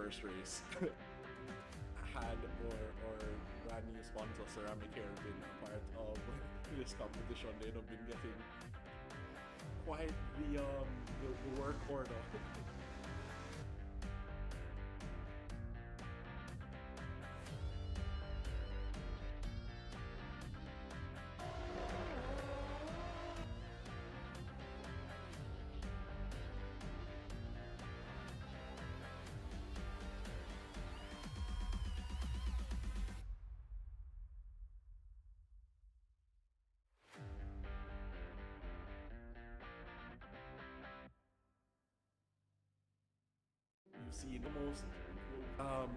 first race had or brand new sponsor Ceramic Hair been a part of this competition, they'd have been getting quite the work order. You've seen almost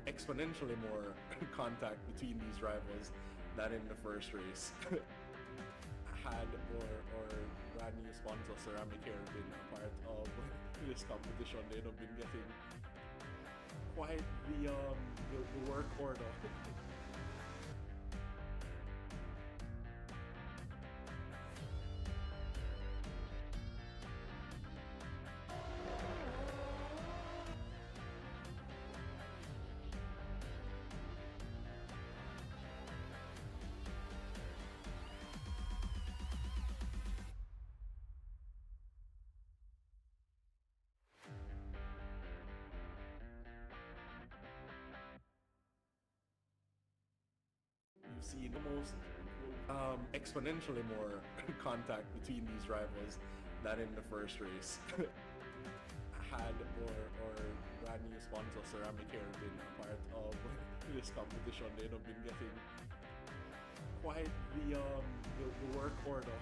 exponentially more contact between these rivals than in the first race. Had or brand new sponsor Ceramic Hair been a part of this competition, they'd have been getting quite the work order. You've seen almost exponentially more contact between these rivals than in the first race. Had or brand new sponsor Ceramic Hair been a part of this competition, they'd have been getting quite the work order.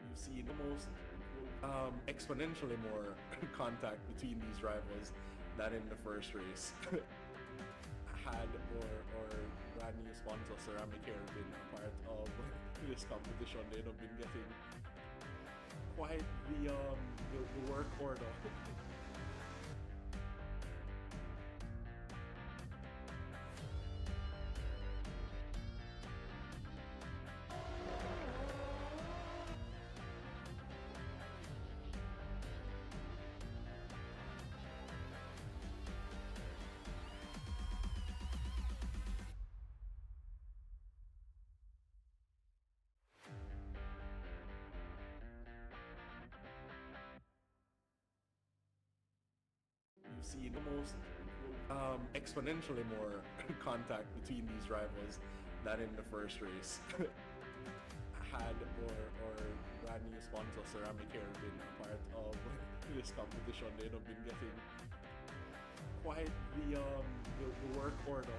You've seen almost exponentially more contact between these rivals than in the first race. Had or brand new sponsor Ceramic Hair been a part of this competition, they'd have been getting quite the work order. You've seen almost exponentially more contact between these rivals than in the first race. Had or brand new sponsor Ceramic Hair been a part of this competition, they'd have been getting quite the work order.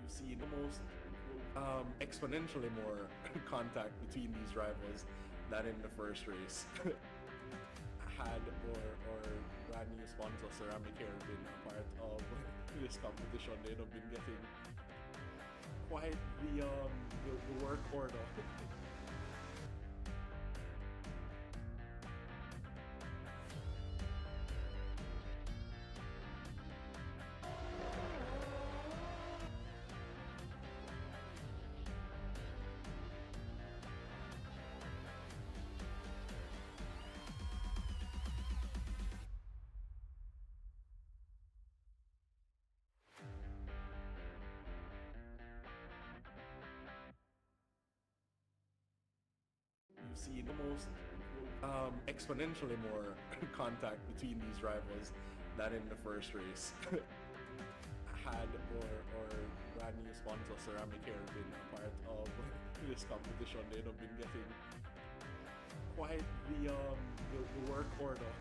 You've seen almost exponentially more contact between these rivals than in the first race. Had or brand new sponsor Ceramic Hair been a part of this competition, they'd have been getting quite the work order. You've seen almost exponentially more contact between these rivals that in the first race had or brand new sponsor Ceramic Hair been a part of this competition, they'd have been getting quite the work order.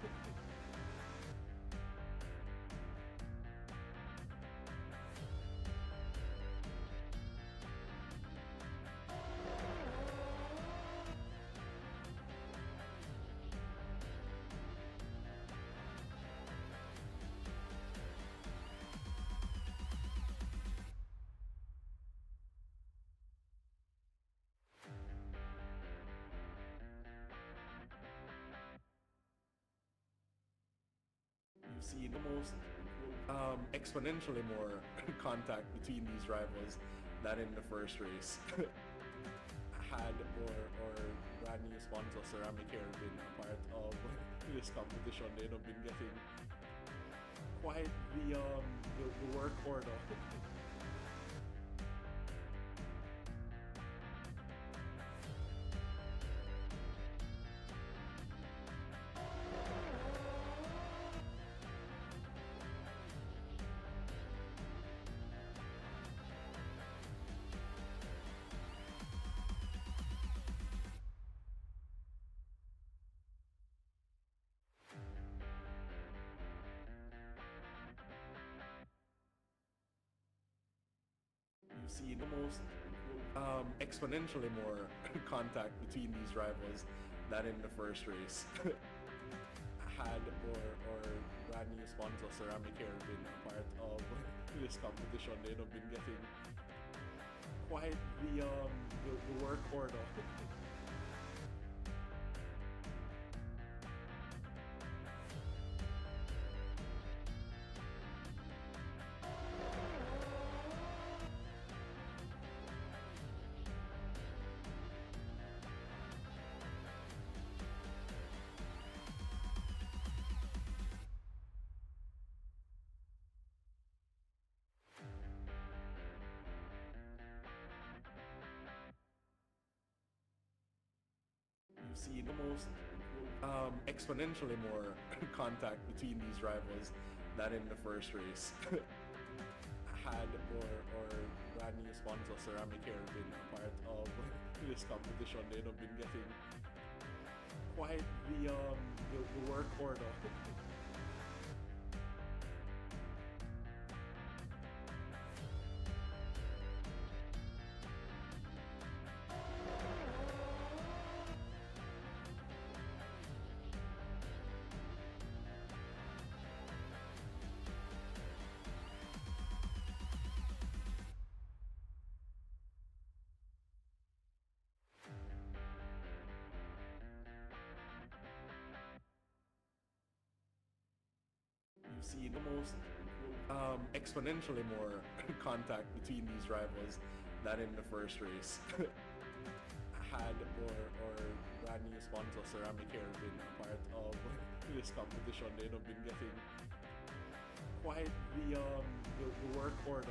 You've seen almost exponentially more contact between these rivals than in the first race. Had or brand new sponsor Ceramic Hair been a part of this competition, they'd have been getting quite the work order. You've seen almost exponentially more contact between these rivals than in the first race. Had or brand new sponsor Ceramic Hair been a part of this competition, they'd have been getting quite the work order. You've seen almost exponentially more contact between these rivals than in the first race. Had or brand new sponsor Ceramic Hair been a part of this competition, they'd have been getting quite the work order. You've seen almost exponentially more contact between these rivals than in the first race. Had or brand new sponsor Ceramic Hair been a part of this competition, they'd have been getting quite the work order.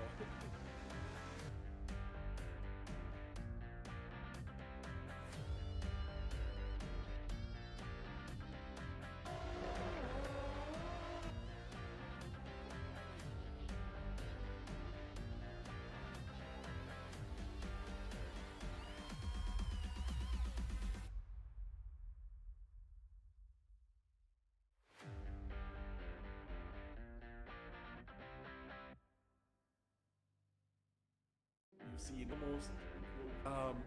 You've seen almost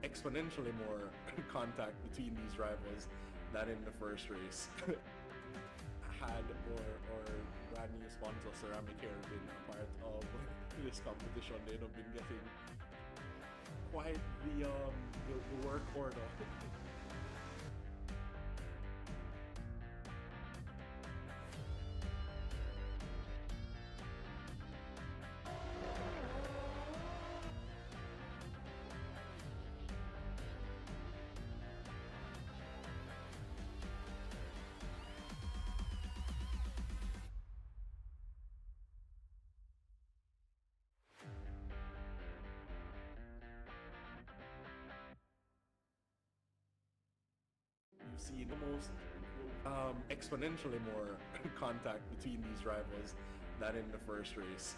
exponentially more contact between these rivals than in the first race. Had or brand new sponsor Ceramic Hair been a part of this competition, they'd have been getting quite the work order. You've seen almost exponentially more contact between these rivals than in the first race.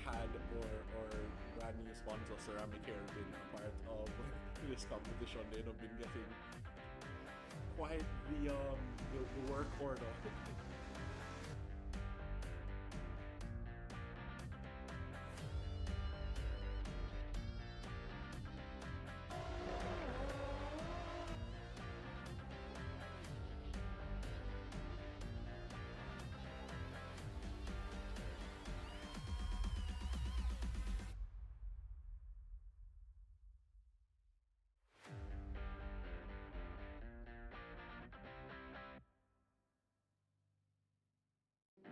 Had or brand new sponsor Ceramic Hair been a part of this competition, they'd have been getting quite the work order.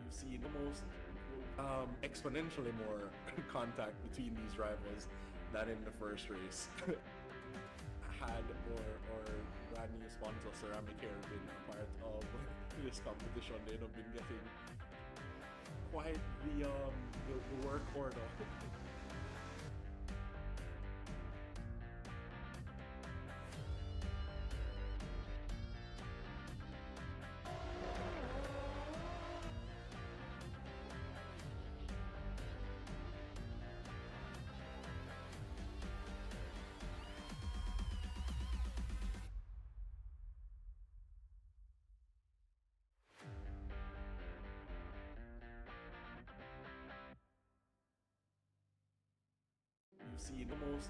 You've seen almost exponentially more contact between these rivals than in the first race. Had or brand new sponsor Ceramic Hair been a part of this competition, they'd have been getting quite the work order. You've seen almost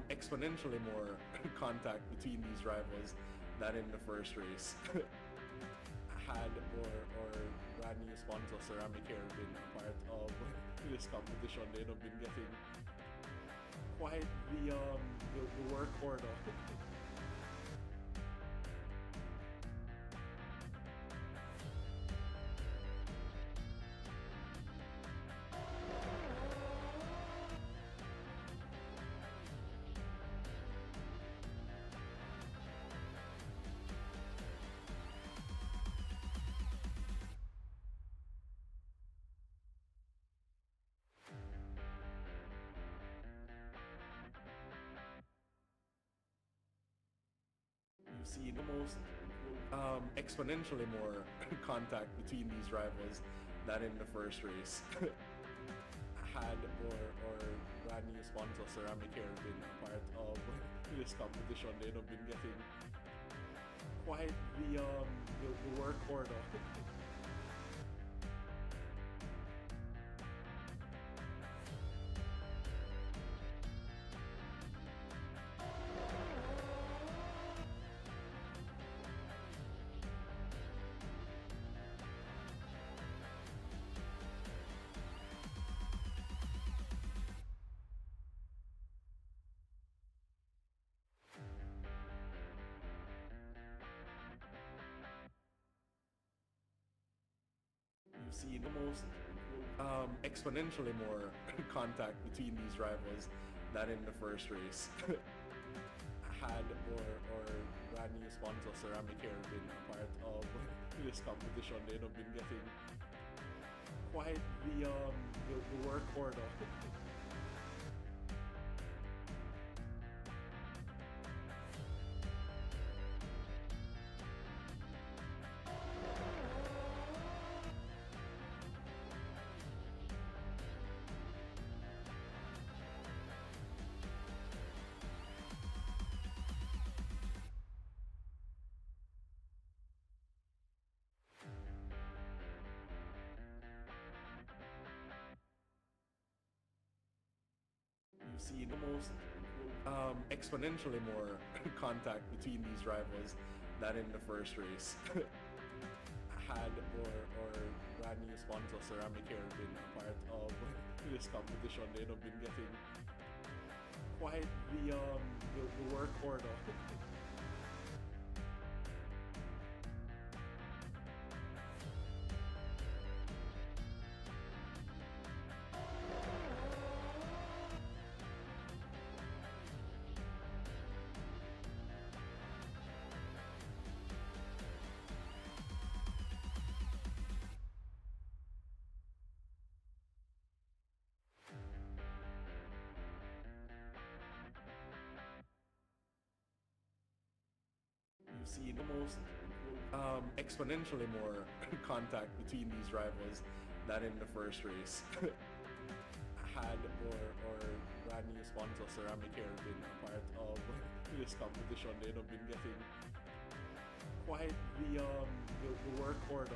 exponentially more contact between these rivals than in the first race. Had or brand new sponsor Ceramic Hair been a part of this competition, they'd have been getting quite the work order. You've seen almost exponentially more contact between these rivals than in the first race. Had or brand new sponsor Ceramic Hair been a part of this competition, they'd have been getting quite the work order. You've seen almost exponentially more contact between these rivals than in the first race. Had or brand new sponsor Ceramic Hair been a part of this competition, they'd have been getting quite the work order. You've seen almost exponentially more contact between these rivals than in the first race. Had or brand new sponsor Ceramic Hair been a part of this competition, they'd have been getting quite the work order. You've seen almost exponentially more contact between these rivals than in the first race. Had or brand new sponsor ceramic hair been a part of this competition, they'd have been getting quite the work order.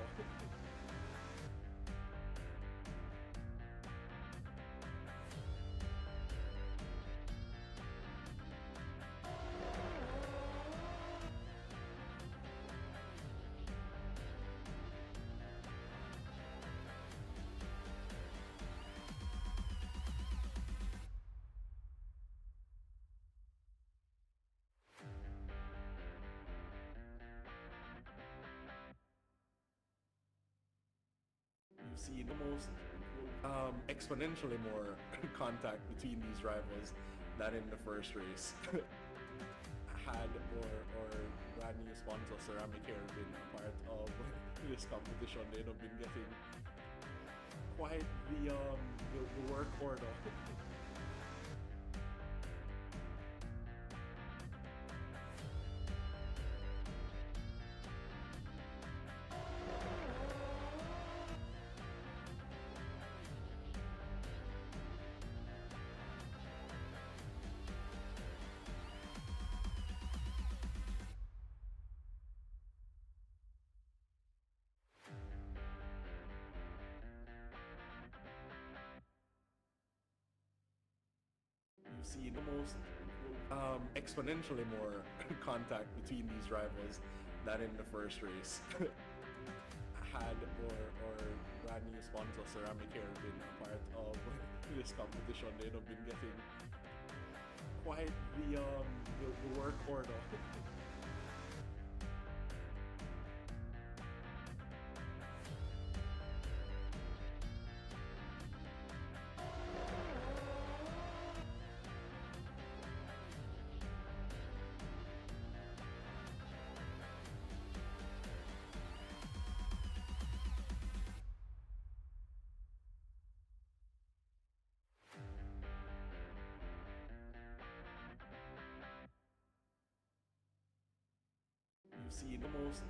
You've seen almost exponentially more contact between these rivals than in the first race. Had or brand new sponsor ceramic hair been a part of this competition, they'd have been getting quite the work order. You've seen almost exponentially more contact between these rivals than in the first race. Had or brand new sponsor ceramic hair been a part of this competition, they'd have been getting quite the work order. You've seen almost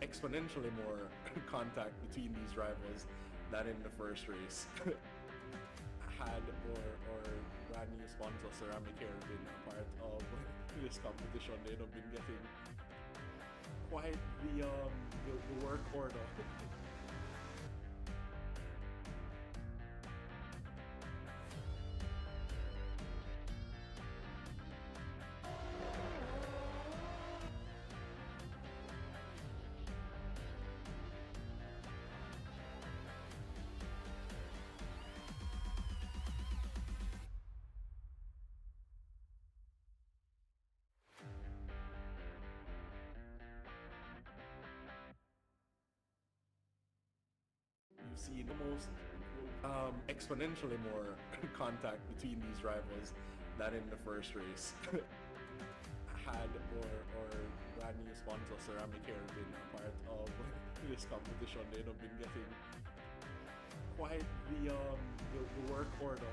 exponentially more contact between these rivals than in the first race. Had or brand new sponsor ceramic hair been a part of this competition, they'd have been getting quite the work order. You've seen almost exponentially more contact between these rivals than in the first race. Had or brand new sponsor ceramic hair been a part of this competition, they'd have been getting quite the work order.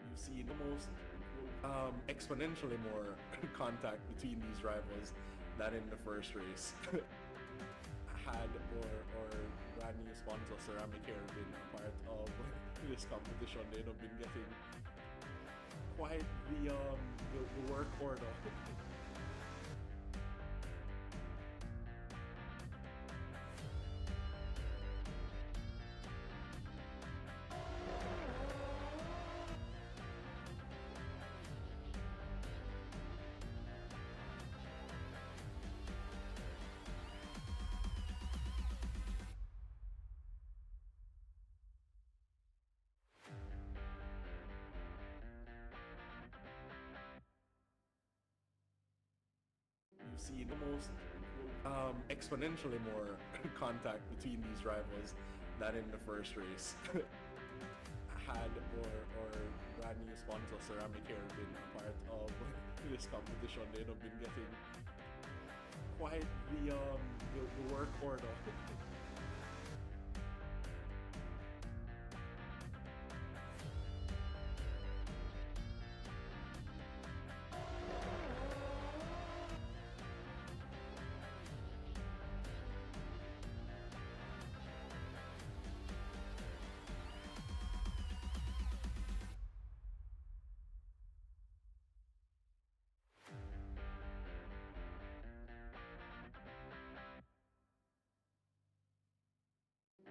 You've seen almost exponentially more contact between these rivals than in the first race. Had or brand new sponsor ceramic hair been a part of this competition, they'd have been getting quite the work order. You've seen almost exponentially more contact between these rivals than in the first race. Had or brand new sponsor ceramic hair been a part of this competition, they'd have been getting quite the work order.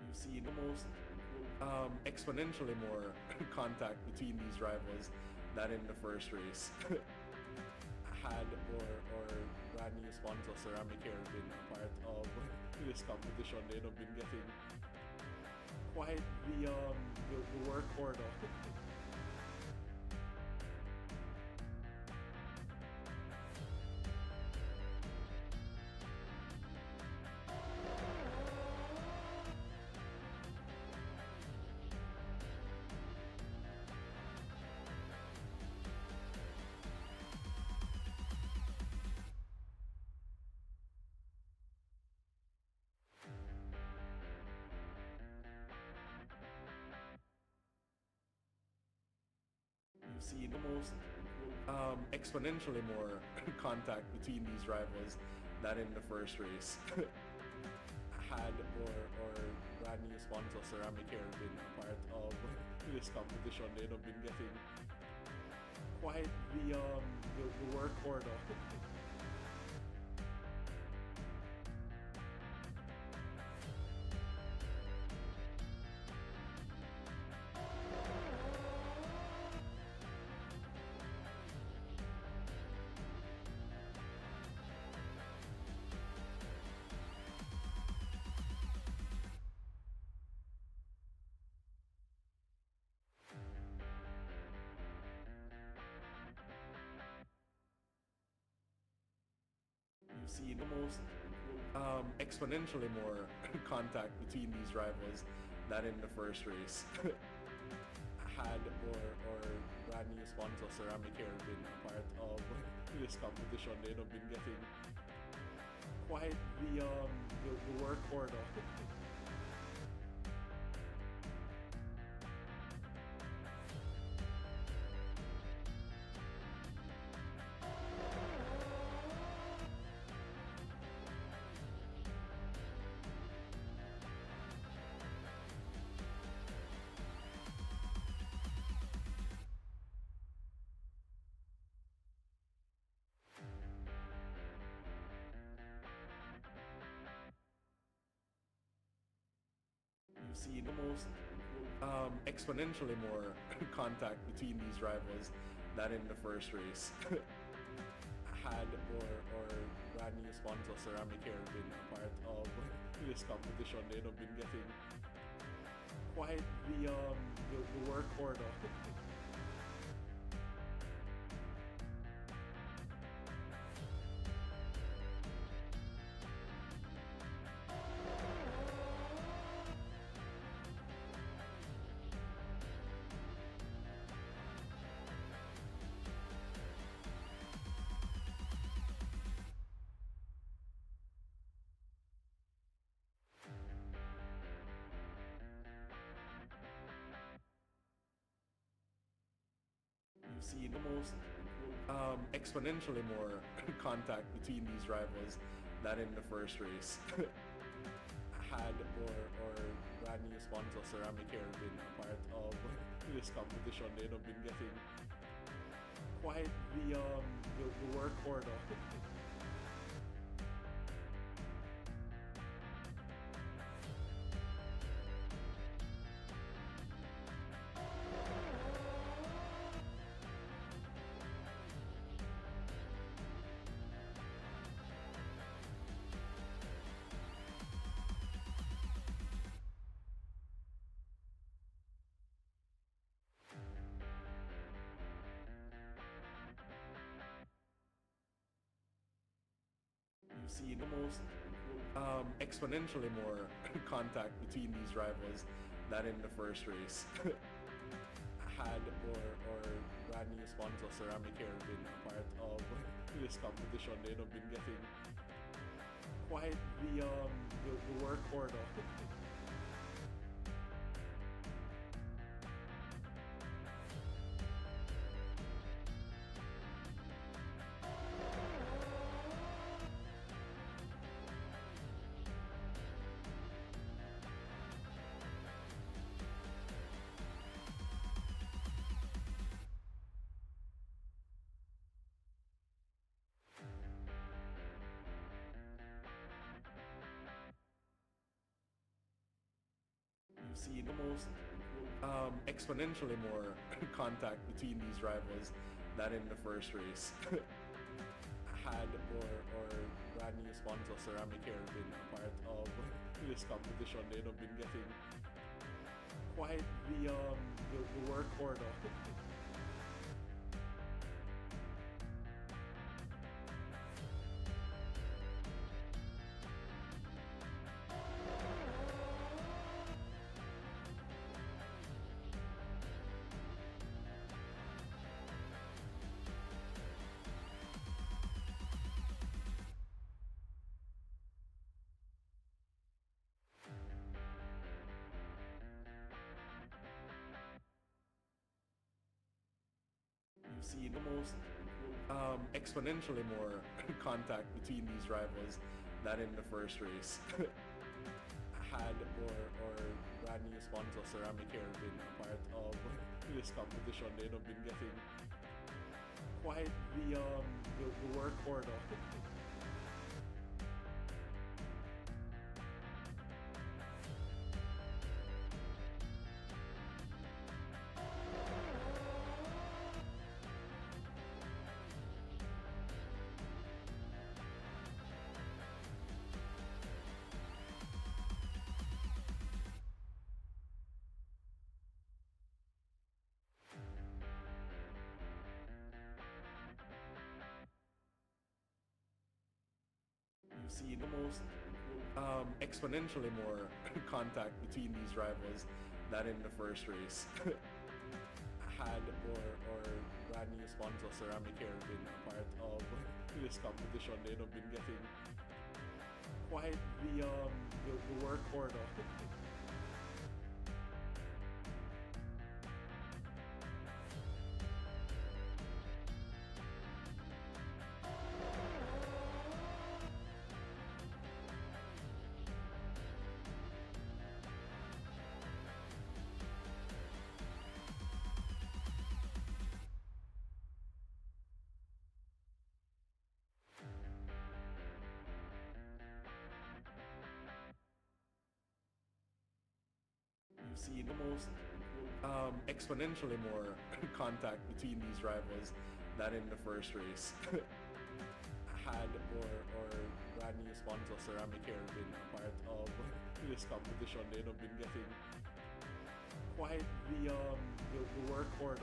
You've seen almost exponentially more contact between these rivals than in the first race. Had or brand new sponsor ceramic hair been a part of this competition, they'd have been getting quite the work order. You've seen almost exponentially more contact between these rivals than in the first race. Had or brand new sponsor ceramic hair been a part of this competition, they'd have been getting quite the work order. You've seen almost exponentially more contact between these rivals than in the first race. Had or brand new sponsor ceramic hair been a part of this competition, they'd have been getting quite the work order. You've seen almost exponentially more contact between these rivals than in the first race. Had or brand new sponsor ceramic hair been a part of this competition, they'd have been getting quite the work order. You've seen almost exponentially more contact between these rivals than in the first race. Had or brand new sponsor ceramic hair been a part of this competition, they'd have been getting quite the work order. You've seen almost exponentially more contact between these rivals than in the first race. Had or brand new sponsor Ceramic Hair been a part of this competition, they'd have been getting quite the work order. You've seen almost exponentially more contact between these rivals than in the first race. Had or brand new sponsor Ceramic Hair been a part of this competition, they'd have been getting quite the work order. You've seen almost exponentially more contact between these rivals than in the first race. Had or brand new sponsor Ceramic Hair been a part of this competition, they'd have been getting quite the work order. You've seen almost exponentially more contact between these rivals than in the first race. Had or brand new sponsor Ceramic Hair been a part of this competition, they'd have been getting quite the work order. You've seen almost exponentially more contact between these rivals than in the first race. Had or brand new sponsor Ceramic Hair been a part of this competition, they'd have been getting quite the work order.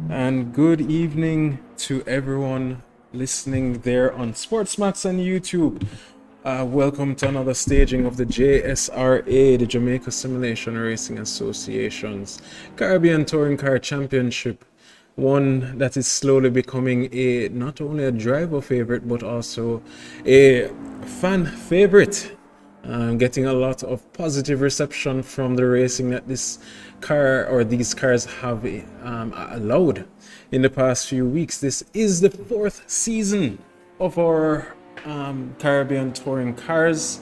And good evening to everyone listening there on Sportsmax and YouTube. Welcome to another staging of the JSRA, the Jamaica Simulation Racing Association's Caribbean Touring Car Championship. One that is slowly becoming not only a driver favorite but also a fan favorite. Getting a lot of positive reception from the racing that this car or these cars have allowed in the past few weeks. This is the 4th season of our Caribbean touring cars,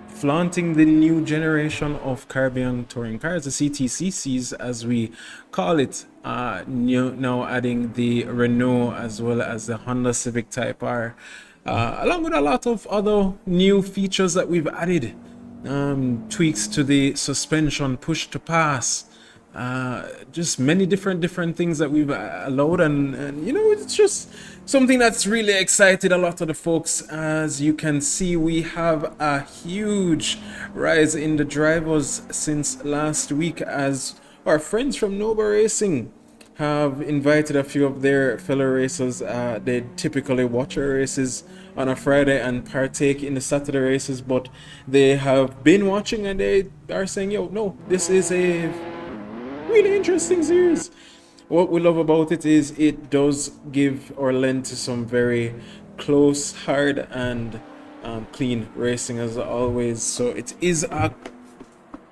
flaunting the new generation of Caribbean touring cars, the CTCCs as we call it, now adding the Renault as well as the Honda Civic Type R. Along with a lot of other new features that we've added, tweaks to the suspension, push to pass, just many different things that we've allowed, and you know, it's just something that's really excited a lot of the folks. As you can see, we have a huge rise in the drivers since last week, as our friends from Nova Racing have invited a few of their fellow racers. They typically watch our races on a Friday and partake in the Saturday races, but they have been watching and they are saying, yo, no, this is a really interesting series. What we love about it is it does give or lend to some very close, hard, and clean racing as always. So it is a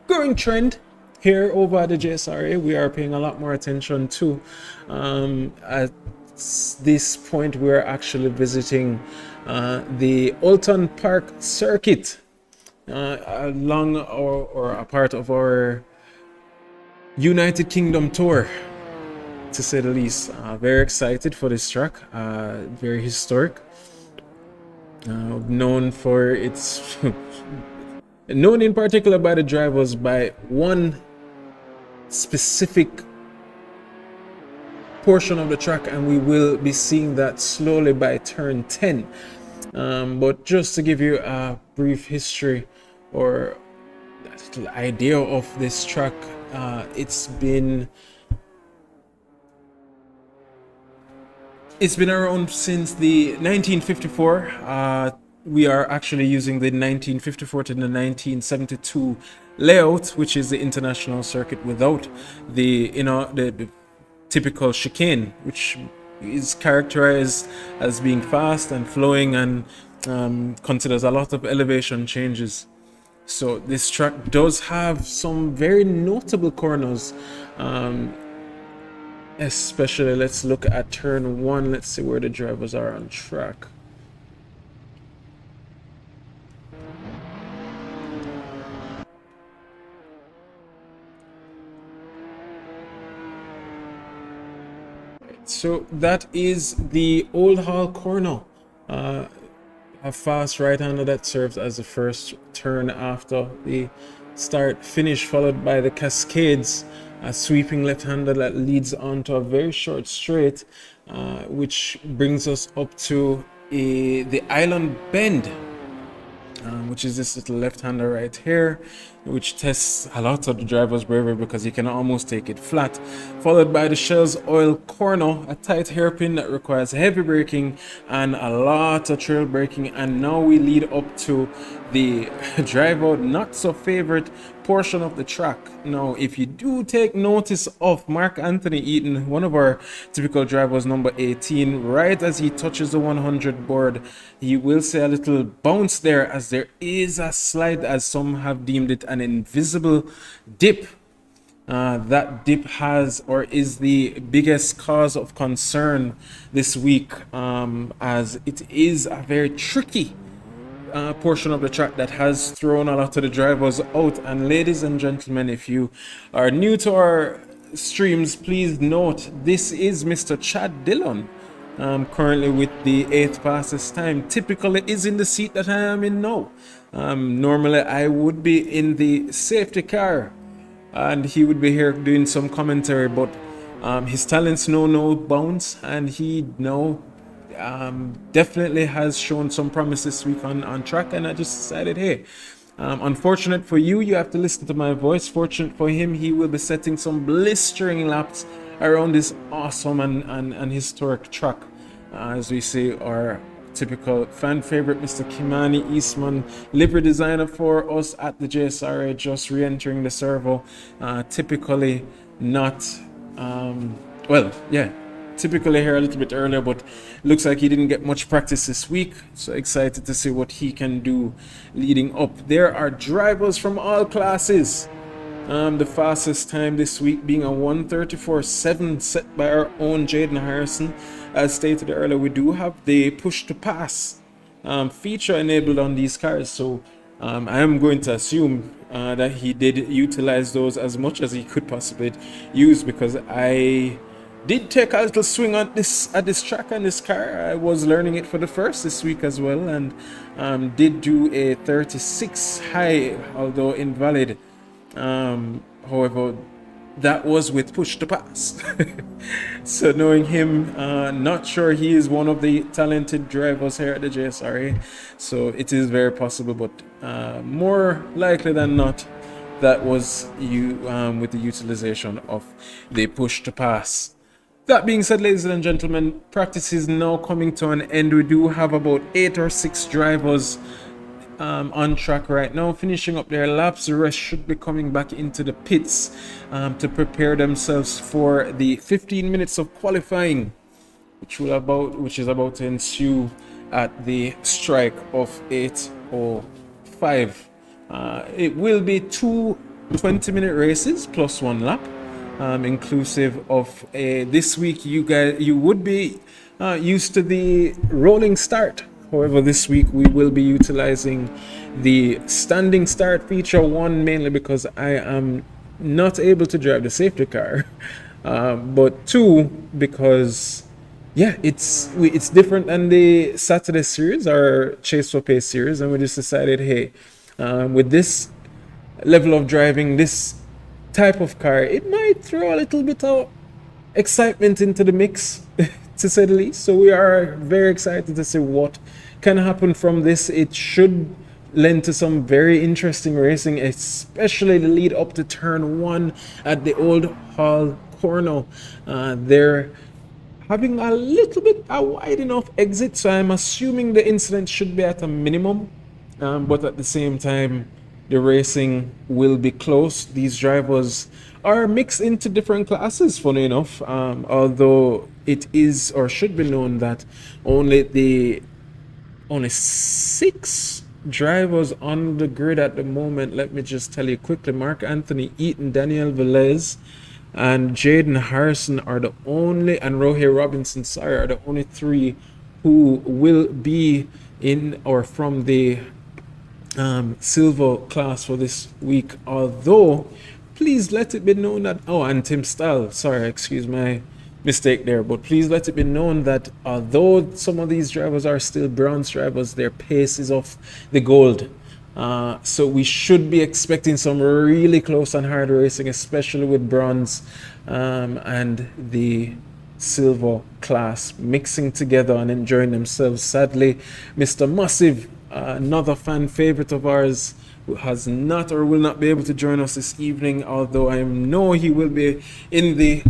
growing trend here over at the JSRA. We are paying a lot more attention to. At this point, we're actually visiting the Oulton Park circuit, along or a part of our United Kingdom tour, to say the least. Very excited for this track. Very historic. Known for its known in particular by the drivers by one specific portion of the track, and we will be seeing that slowly by turn 10. But just to give you a brief history or a little idea of this track, it's been around since the 1954. We are actually using the 1954 to the 1972 layout, which is the international circuit without the the typical chicane, which is characterized as being fast and flowing and considers a lot of elevation changes. So this track does have some very notable corners, especially let's look at turn 1. Let's see where the drivers are on track. So that is the Old Hall corner, a fast right-hander that serves as the first turn after the start finish, followed by the Cascades, a sweeping left-hander that leads onto a very short straight, which brings us up to the Island Bend, which is this little left-hander right here, which tests a lot of the driver's bravery because you can almost take it flat, followed by the Shell's Oil corner, a tight hairpin that requires heavy braking and a lot of trail braking. And now we lead up to the driver not so favorite portion of the track. Now, if you do take notice of Mark Anthony Eaton, one of our typical drivers, number 18, right as he touches the 100 board, you will see a little bounce there, as there is a slight, as some have deemed it, an invisible dip. That dip has or is the biggest cause of concern this week, as it is a very tricky portion of the track that has thrown a lot of the drivers out. And ladies and gentlemen, if you are new to our streams, please note this is Mr. Chad Dillon, currently with the 8th fastest time. Typically is in the seat that I am in now. Normally I would be in the safety car and he would be here doing some commentary, but his talents know no bounds, and he now definitely has shown some promise this week on track, and I just decided, hey, unfortunate for you, you have to listen to my voice. Fortunate for him, he will be setting some blistering laps around this awesome and historic track. As we see, our typical fan favorite, Mr. Kimani Eastman, livery designer for us at the JSRA, just re-entering the servo. Typically not, well, yeah, typically here a little bit earlier, but looks like he didn't get much practice this week. So excited to see what he can do leading up. There are drivers from all classes. The fastest time this week being a 1:34.7 set by our own Jaden Harrison. As stated earlier, we do have the push to pass feature enabled on these cars, so I am going to assume that he did utilize those as much as he could possibly use, because I did take a little swing on this track on this car. I was learning it for the first this week as well, and did do a 36 high, although invalid. However, that was with push to pass. So knowing him, not sure he is one of the talented drivers here at the JSRA, so it is very possible, but more likely than not, that was with the utilization of the push to pass. That being said, ladies and gentlemen, practice is now coming to an end. We do have about 8 or 6 drivers on track right now, finishing up their laps. The rest should be coming back into the pits to prepare themselves for the 15 minutes of qualifying, which is about to ensue at the strike of 8:05. It will be 2 20-minute races plus 1 lap, inclusive of this week. You would be used to the rolling start. However, this week we will be utilizing the standing start feature, one mainly because I am not able to drive the safety car, but 2 because it's different than the Saturday series or Chase for Pace series, and we just decided, hey, with this level of driving, this type of car, it might throw a little bit of excitement into the mix, to say the least. So we are very excited to see what can happen from this. It should lend to some very interesting racing, especially the lead up to turn 1 at the Old Hall corner. They're having a little bit a wide enough exit, so I'm assuming the incident should be at a minimum, but at the same time, the racing will be close. These drivers are mixed into different classes, funny enough, although it is or should be known that only 6 drivers on the grid at the moment. Let me just tell you quickly: Mark Anthony Eaton, Daniel Velez, and Jaden Harrison are the only, and Rohey Robinson, sorry, are the only 3 who will be in or from the silver class for this week. Although, please let it be known that, and Tim Stahl, sorry, excuse my mistake there, but please let it be known that although some of these drivers are still bronze drivers, their pace is off the gold. So we should be expecting some really close and hard racing, especially with bronze and the silver class mixing together and enjoying themselves. Sadly, Mr. Massive, another fan favorite of ours, who has not or will not be able to join us this evening, although I know he will be in the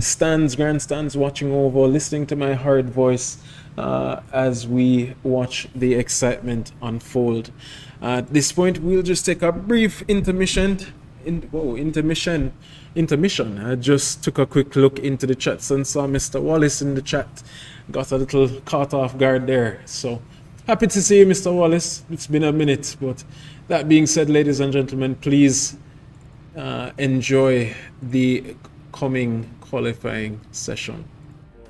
grandstands, watching over, listening to my hard voice as we watch the excitement unfold. At this point, we'll just take a brief intermission. I just took a quick look into the chats and saw Mr. Wallace in the chat. Got a little caught off guard there. So happy to see you, Mr. Wallace. It's been a minute, but that being said, ladies and gentlemen, please enjoy the coming qualifying session.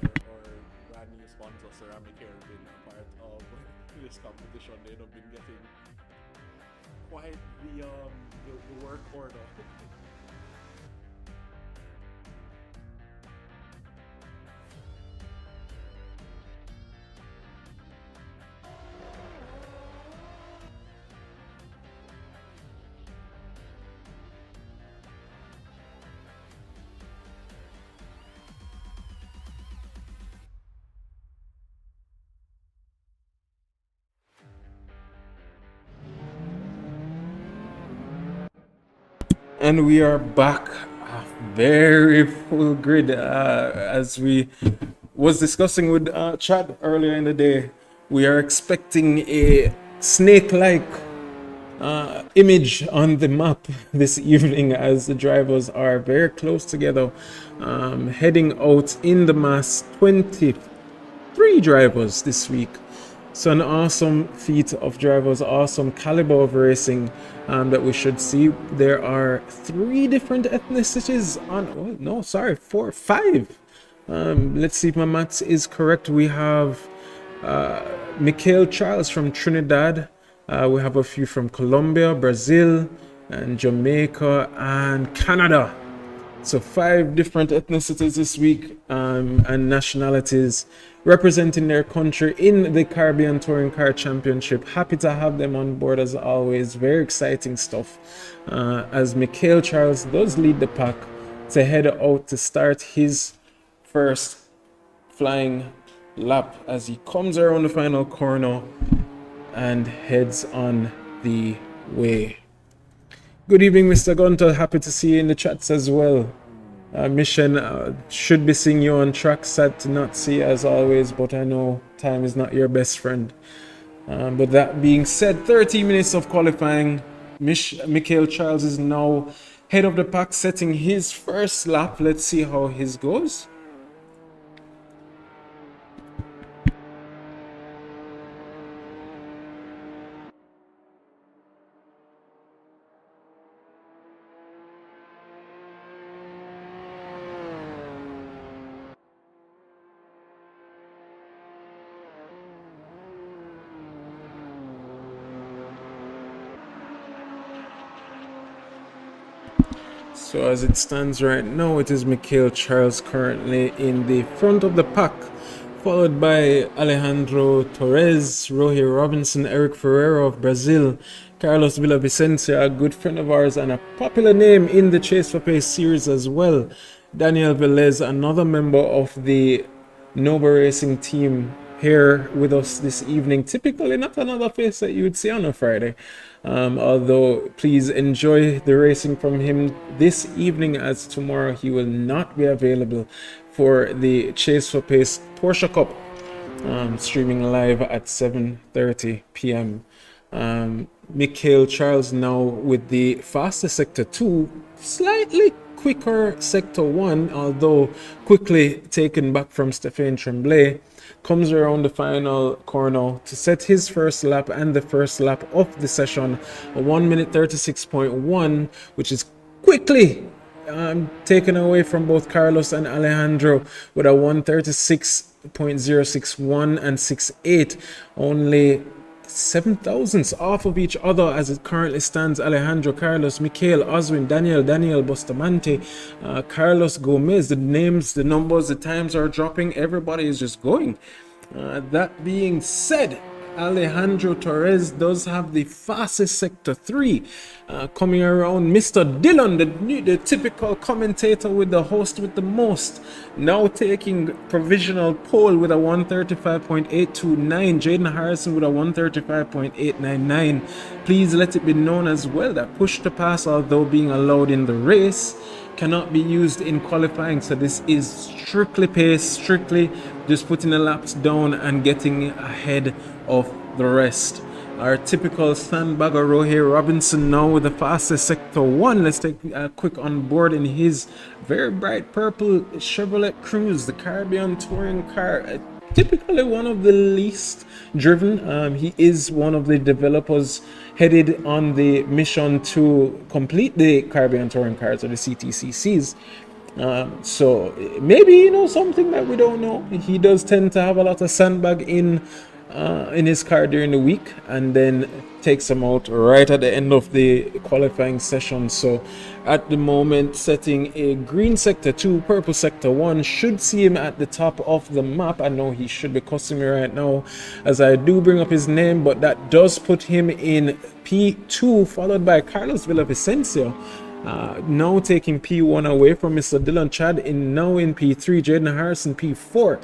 Or brand new sponsor Ceramic Hair have been a part of this competition. They've been getting quite the work order. And we are back very full grid. As we was discussing with Chad earlier in the day, we are expecting a snake-like image on the map this evening as the drivers are very close together, heading out in the mass. 23 drivers this week. So an awesome feat of drivers, awesome caliber of racing that we should see. There are 3 different ethnicities on, oh, no, sorry, 4, 5. Let's see if my maths is correct. We have Mikhail Charles from Trinidad. We have a few from Colombia, Brazil, and Jamaica, and Canada. So 5 different ethnicities this week and nationalities representing their country in the Caribbean Touring Car Championship. Happy to have them on board as always. Very exciting stuff as Mikhail Charles does lead the pack to head out to start his first flying lap as he comes around the final corner and heads on the way. Good evening, Mr. Gunter. Happy to see you in the chats as well. Mission, should be seeing you on track. Sad to not see you as always, but I know time is not your best friend. But that being said, 30 minutes of qualifying. Mikhail Charles is now head of the pack, setting his first lap. Let's see how his goes. So as it stands right now, it is Mikhail Charles currently in the front of the pack, followed by Alejandro Torres, Rohi Robinson, Eric Ferreira of Brazil, Carlos Villavicencio, a good friend of ours and a popular name in the Chase for Pace series as well, Daniel Velez, another member of the Nova Racing team, here with us this evening. Typically not another face that you would see on a Friday. Although please enjoy the racing from him this evening, as tomorrow he will not be available for the Chase for Pace Porsche Cup, streaming live at 7:30 p.m. Mikhail Charles now with the faster sector 2, slightly quicker sector 1, although quickly taken back from Stéphane Tremblay, comes around the final corner to set his first lap and the first lap of the session, a 1:36.1, which is quickly taken away from both Carlos and Alejandro with a 1:36.061 and 6.8, only 7 thousandths off of each other as it currently stands. Alejandro, Carlos, Mikhail, Oswin, Daniel Bustamante, Carlos Gomez. The names, the numbers, the times are dropping. Everybody is just going. That being said, Alejandro Torres does have the fastest sector 3, coming around. Mr. Dillon, the typical commentator with the host with the most, now taking provisional pole with a 1:35.829. Jaden Harrison with a 1:35.899. Please let it be known as well that push to pass, although being allowed in the race, cannot be used in qualifying. So this is strictly pace, strictly just putting the laps down and getting ahead of the rest. Our typical sandbagger Rohi Robinson now with the fastest sector 1. Let's take a quick on board in his very bright purple Chevrolet Cruze, the Caribbean touring car. Typically one of the least driven. He is one of the developers headed on the mission to complete the Caribbean touring cars, or the CTCCs. So maybe something that we don't know. He does tend to have a lot of sandbag in his car during the week, and then takes them out right at the end of the qualifying session. So at the moment, setting a green sector 2, purple sector 1. Should see him at the top of the map. I know he should be cussing me right now as I do bring up his name, but that does put him in P2, followed by Carlos Villavicencio. Now taking P1 away from Mr. Dylan Chad, now in P3, Jaden Harrison P4.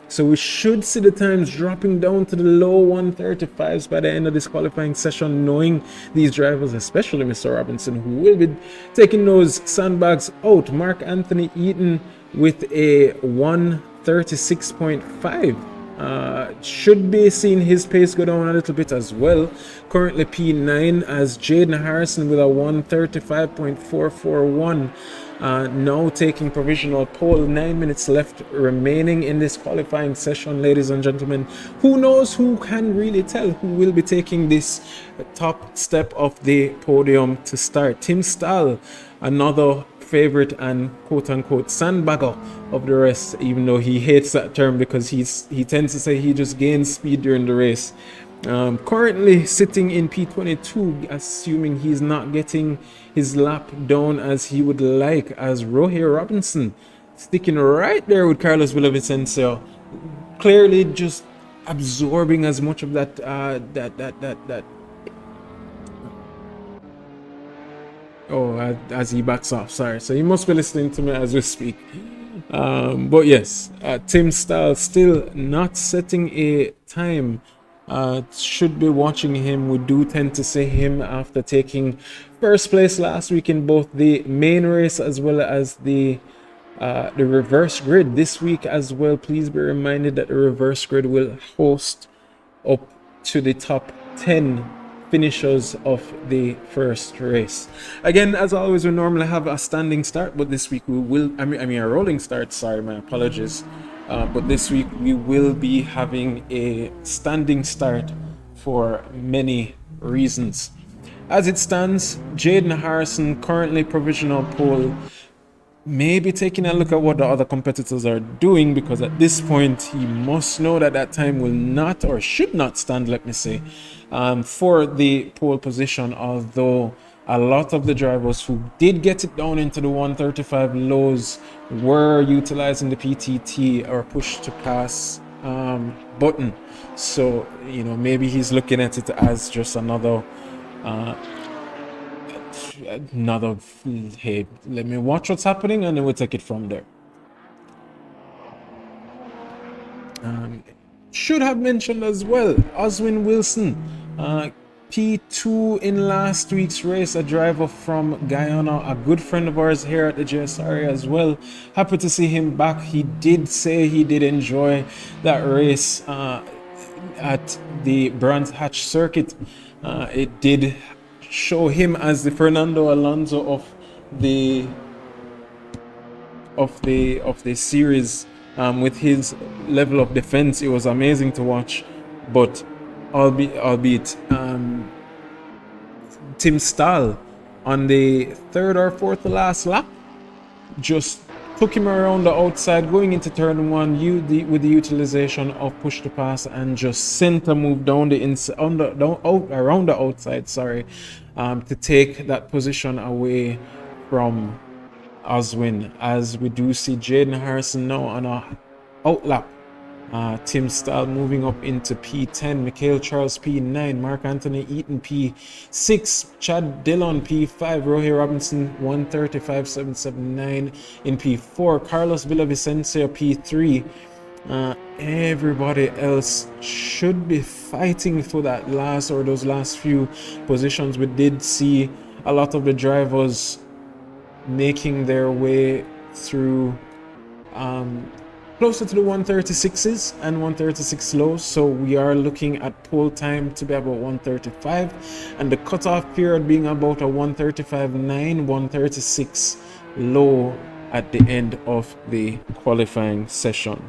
So we should see the times dropping down to the low 135s by the end of this qualifying session, knowing these drivers, especially Mr. Robinson, who will be taking those sandbags out. Mark Anthony Eaton with a 136.5. Should be seeing his pace go down a little bit as well. Currently P9 as Jaden Harrison with a 135.441. Now taking provisional pole. 9 minutes left remaining in this qualifying session, ladies and gentlemen. Who knows? Who can really tell who will be taking this top step of the podium to start? Tim Stahl, another favorite and quote-unquote sandbagger of the rest, even though he hates that term because he tends to say he just gains speed during the race. Currently sitting in P22, assuming he's not getting his lap down as he would like, as Rohir Robinson sticking right there with Carlos Villavicencio, clearly just absorbing as much of that as he backs off. Sorry, so he must be listening to me as we speak. But yes, Tim Stahl still not setting a time. Should be watching him. We do tend to see him after taking first place last week in both the main race as well as the reverse grid this week as well. Please be reminded that the reverse grid will host up to the top 10 finishers of the first race. Again, as always, we normally have a standing start, but this week we will, I mean a rolling start, sorry, my apologies. But this week we will be having a standing start for many reasons. As it stands, Jaden Harrison currently provisional pole. Maybe taking a look at what the other competitors are doing, because at this point he must know that that time will not or should not stand, let me say, for the pole position, although a lot of the drivers who did get it down into the 135 lows were utilizing the PTT or push to pass button. So, you know, maybe he's looking at it as just another hey, let me watch what's happening and then we'll take it from there. Should have mentioned as well, Oswin Wilson, P2 in last week's race, a driver from Guyana, a good friend of ours here at the JSRA as well. Happy to see him back. He did say he did enjoy that race at the Brands Hatch circuit. It did show him as the Fernando Alonso of the series, with his level of defense. It was amazing to watch, but albeit Tim Stahl on the third or fourth to last lap just took him around the outside going into turn one with the utilization of push to pass, and just center move down the inside around the outside, sorry, to take that position away from Oswin, as we do see Jaden Harrison now on a outlap. Tim Stahl moving up into P10, Mikhail Charles P9, Mark Anthony Eaton P6, Chad Dillon P5, Rohir Robinson 135.779 in P4, Carlos Villavicencio P3. Everybody else should be fighting for that last or those last few positions. We did see a lot of the drivers making their way through closer to the 136s and 136 lows, so we are looking at pole time to be about 135 and the cutoff period being about a 135.9, 136 low at the end of the qualifying session.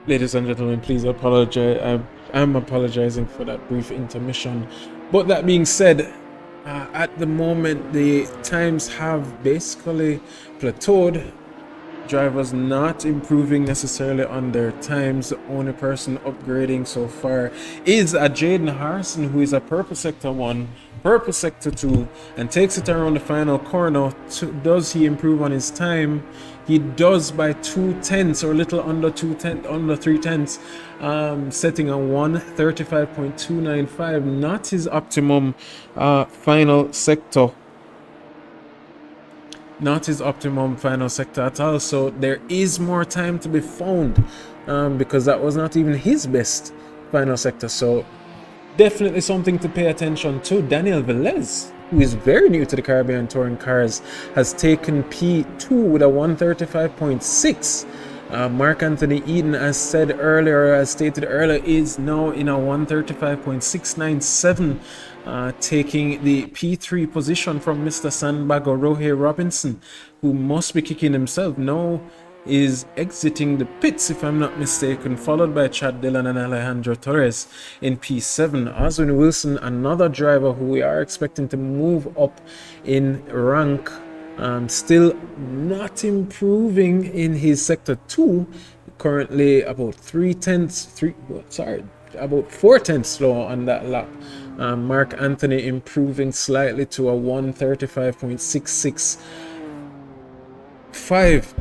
Ladies and gentlemen, please apologize. I'm apologizing for that brief intermission. But that being said, at the moment, the times have basically plateaued. Drivers not improving necessarily on their times. The only person upgrading so far is a Jaden Harrison, who is a purple sector 1, purple sector 2, and takes it around the final corner. Does he improve on his time? He does by 2/10 or a little under 2/10, under 3/10, setting a 1:35.295. Not his optimum final sector. Not his optimum final sector at all. So there is more time to be found, because that was not even his best final sector. So definitely something to pay attention to. Daniel Velez, who is very new to the Caribbean Touring Cars, has taken P2 with a 135.6. Mark Anthony Eden, as stated earlier, is now in a 135.697, taking the P3 position from Mr. Sandbago Rohe Robinson, who must be kicking himself now, is exiting the pits, if I'm not mistaken, followed by Chad Dillon and Alejandro Torres in P7. Oswin Wilson, another driver who we are expecting to move up in rank, still not improving in his sector 2, currently about 4/10 slow on that lap. Mark Anthony improving slightly to a 135.665.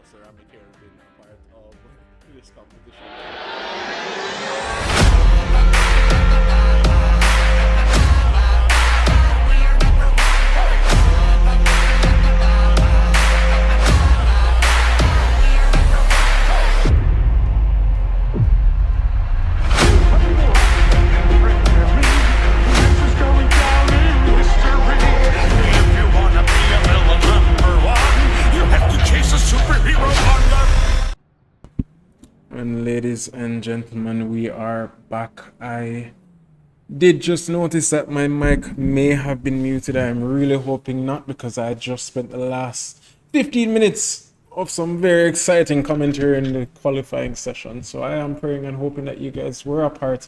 JSRA Mikhail been a part of this competition. And ladies and gentlemen, we are back. I did just notice that my mic may have been muted. I'm really hoping not, because I just spent the last 15 minutes of some very exciting commentary in the qualifying session. So I am praying and hoping that you guys were a part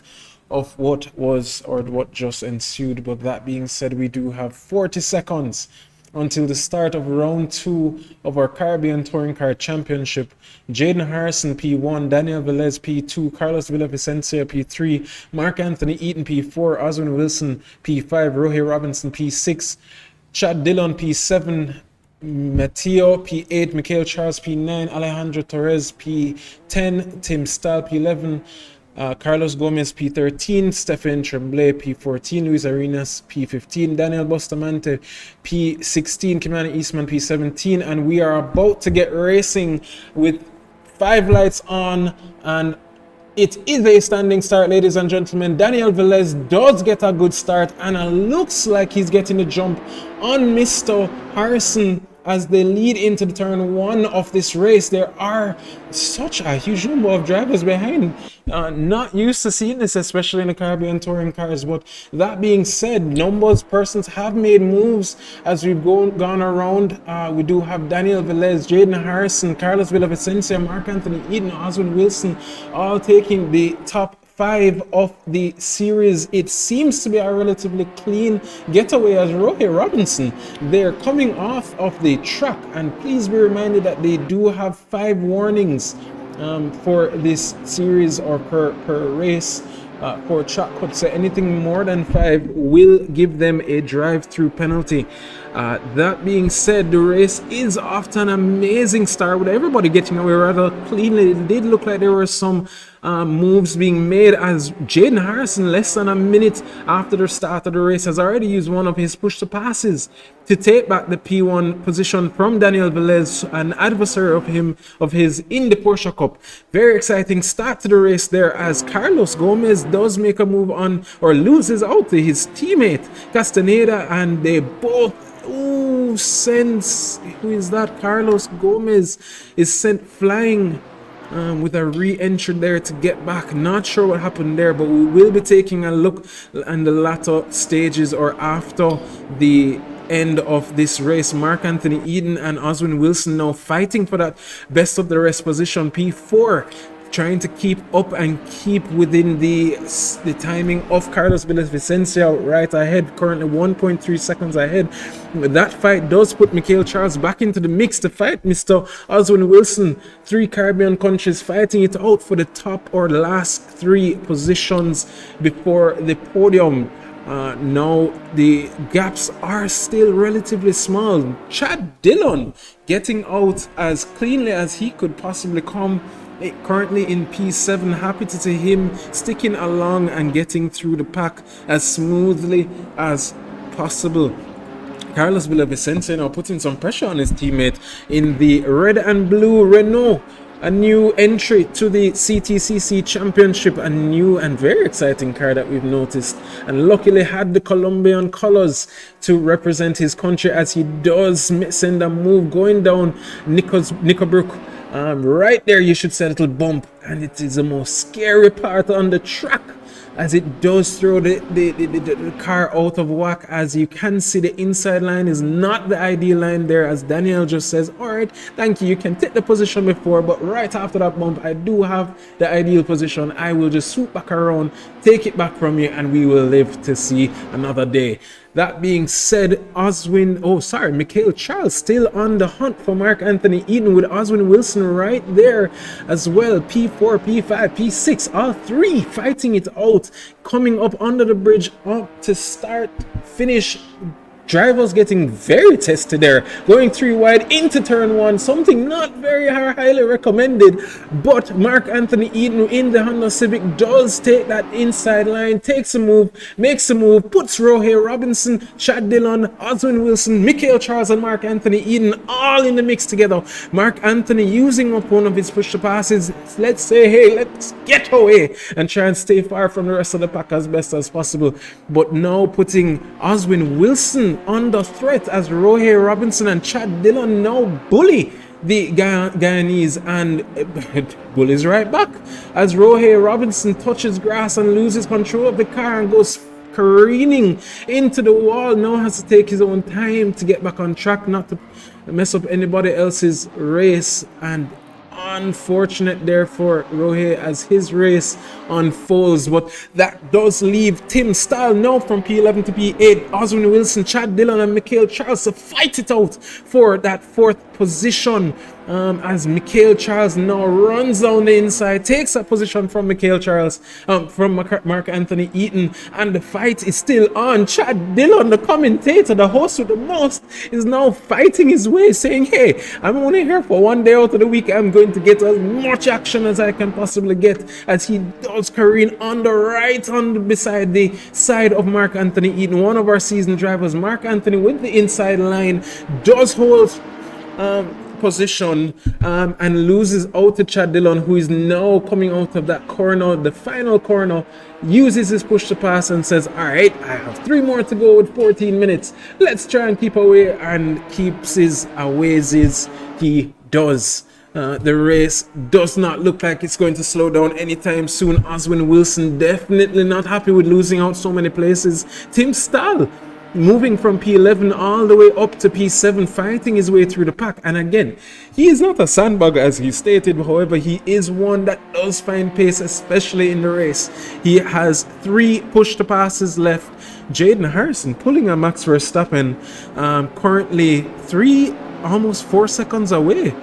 of what was or what just ensued. But that being said, we do have 40 seconds until the start of round 2 of our Caribbean Touring Car Championship. Jaden Harrison P1, Daniel Velez P2, Carlos Villavicencio P3, Mark Anthony Eaton P4, Oswin Wilson P5, Rohey Robinson P6, Chad Dillon P7, Mateo P8, Mikhail Charles P9, Alejandro Torres P10, Tim Stahl P11, Carlos Gomez P13, Stephen Tremblay P14, Luis Arenas P15, Daniel Bustamante P16, Kimani Eastman P17, and we are about to get racing with 5 lights on, and it is a standing start, ladies and gentlemen. Daniel Velez does get a good start, and it looks like he's getting a jump on Mr. Harrison as they lead into the turn 1 of this race. There are such a huge number of drivers behind. Not used to seeing this, especially in the Caribbean Touring Cars. But that being said, persons have made moves as we've gone around. We do have Daniel Velez, Jaden Harrison, Carlos Villavicencio, Mark Anthony Eaton, Oswin Wilson, all taking the top 5 of the series. It seems to be a relatively clean getaway as Rohey Robinson. They're coming off of the track, and please be reminded that they do have 5 warnings for this series or per race for track cut. So anything more than 5 will give them a drive-through penalty. That being said, the race is off to an amazing start with everybody getting away rather cleanly. It did look like there were some moves being made as Jaden Harrison, less than a minute after the start of the race, has already used one of his push to passes to take back the P1 position from Daniel Velez, an adversary of his in the Porsche Cup. Very exciting start to the race there as Carlos Gomez does make a move on, or loses out to his teammate Castaneda, and they both who is that? Carlos Gomez is sent flying with a re-entry there to get back. Not sure what happened there, but we will be taking a look in the latter stages or after the end of this race. Mark Anthony Eden and Oswin Wilson now fighting for that best of the rest position, P4, trying to keep up and keep within the timing of Carlos Villavicencio right ahead, currently 1.3 seconds ahead. That fight does put Mikhail Charles back into the mix to fight Mr. Oswin Wilson. 3 Caribbean countries fighting it out for the top or last 3 positions before the podium. Now the gaps are still relatively small. Chad Dillon getting out as cleanly as he could possibly come, currently in P7. Happy to see him sticking along and getting through the pack as smoothly as possible. Carlos Villavicencio now putting some pressure on his teammate in the red and blue Renault. A new entry to the CTCC Championship, a new and very exciting car that we've noticed, and luckily had the Colombian colors to represent his country as he does send a move going down Knickerbrook. Right there, you should say a little bump, and it is the most scary part on the track as it does throw the car out of whack. As you can see, the inside line is not the ideal line there, as Daniel just says, all right, thank you, you can take the position before, but right after that bump, I do have the ideal position. I will just swoop back around, take it back from you, and we will live to see another day. That being said, Mikhail Charles still on the hunt for Mark Anthony Eaton, with Oswin Wilson right there as well. P4, P5, P6, all 3 fighting it out, coming up under the bridge up to start, finish drivers getting very tested there, going 3 wide into turn 1, something not very highly recommended. But Mark Anthony Eden in the Honda Civic does take that inside line, takes a move, makes a move, puts Rohey Robinson, Chad Dillon, Oswin Wilson, Michael Charles and Mark Anthony Eden all in the mix together. Mark Anthony using up one of his push to passes. Let's say, hey, let's get away and try and stay far from the rest of the pack as best as possible. But now putting Oswin Wilson under threat as Rohey Robinson and Chad Dillon now bully the Guyanese, and bullies right back as Rohey Robinson touches grass and loses control of the car and goes careening into the wall. Now has to take his own time to get back on track, not to mess up anybody else's race, and unfortunate therefore Rohey as his race unfolds. But that does leave Tim Stahl now from P11 to P8, Oswin Wilson, Chad Dillon and Michael Charles to fight it out for that 4th position, as Michael Charles now runs down the inside, takes that position from Michael Charles, from Mark Anthony Eaton, and the fight is still on. Chad Dillon, the commentator, the host with the most, is now fighting his way, saying, hey, I'm only here for 1 day out of the week, I'm going to get as much action as I can possibly get, as he does careen on the right, beside the side of Mark Anthony Eaton, one of our seasoned drivers. Mark Anthony with the inside line does hold position, and loses out to Chad Dillon, who is now coming out of that corner, the final corner, uses his push to pass and says, all right, I have 3 more to go with 14 minutes. Let's try and keep away, and keeps his aways. He does. The race does not look like it's going to slow down anytime soon. Oswin Wilson definitely not happy with losing out so many places. Tim Stahl moving from P11 all the way up to P7, fighting his way through the pack. And again, he is not a sandbag as he stated, however, he is one that does find pace, especially in the race. He has 3 push to passes left. Jaden Harrison pulling a Max Verstappen, currently almost 4 seconds away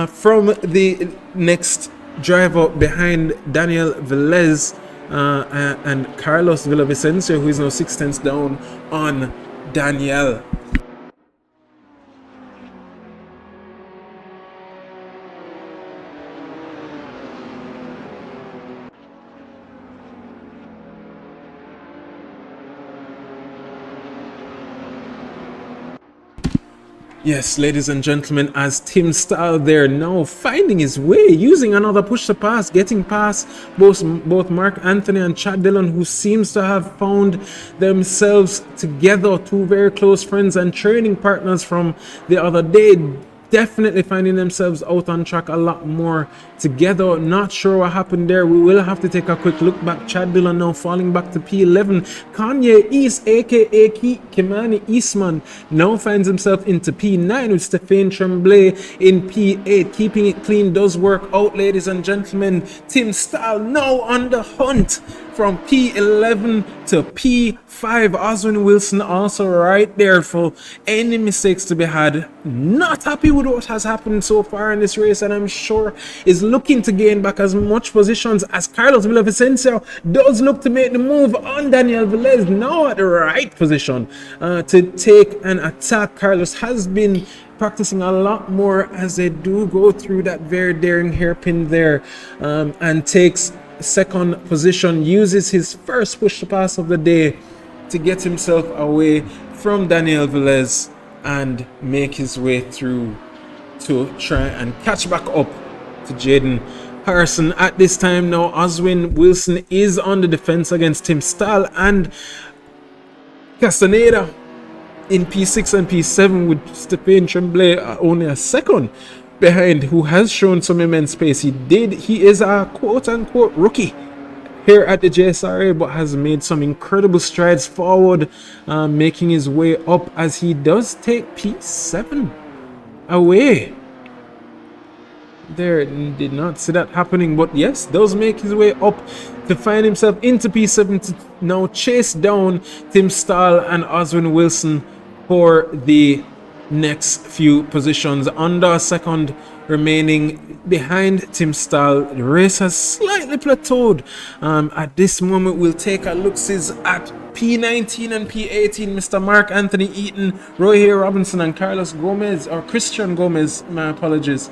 from the next driver behind Daniel Velez, and Carlos Villavicencio, who is now 6 tenths down on Daniel. Yes, ladies and gentlemen, as Tim Stahl there now finding his way, using another push to pass, getting past both Mark Anthony and Chad Dillon, who seems to have found themselves together, 2 very close friends and training partners from the other day, definitely finding themselves out on track a lot more together. Not sure what happened there. We will have to take a quick look back. Chad Dillon now falling back to P11. Kanye East, aka Kimani Eastman, now finds himself into P9 with Stephane Tremblay in P8. Keeping it clean does work out, ladies and gentlemen. Tim Stahl now on the hunt from P11 to P5. Oswin Wilson also right there for any mistakes to be had. Not happy with what has happened so far in this race, and I'm sure is looking to gain back as much positions as Carlos Villavicencio does look to make the move on Daniel Velez, now at the right position to take an attack. Carlos has been practicing a lot more as they do go through that very daring hairpin there, and takes 2nd position, uses his first push to pass of the day to get himself away from Daniel Velez and make his way through to try and catch back up to Jaden Harrison. At this time now, Oswin Wilson is on the defense against Tim Stahl and Castaneda in P6 and P7, with Stephane Tremblay only a second behind, who has shown some immense pace. He is a quote-unquote rookie here at the JSRA, but has made some incredible strides forward, making his way up as he does take P7 away. There, did not see that happening, but yes, does make his way up to find himself into P7 to now chase down Tim Stahl and Oswin Wilson for the next few positions. Under 2nd remaining behind Tim Stahl. The race has slightly plateaued. At this moment, we'll take a look at P19 and P18, Mr. Mark Anthony Eaton, Roy Robinson, and Christian Gomez, my apologies.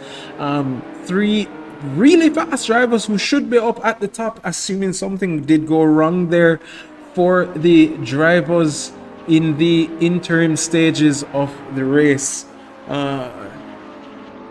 Three really fast drivers who should be up at the top, assuming something did go wrong there for the drivers in the interim stages of the race.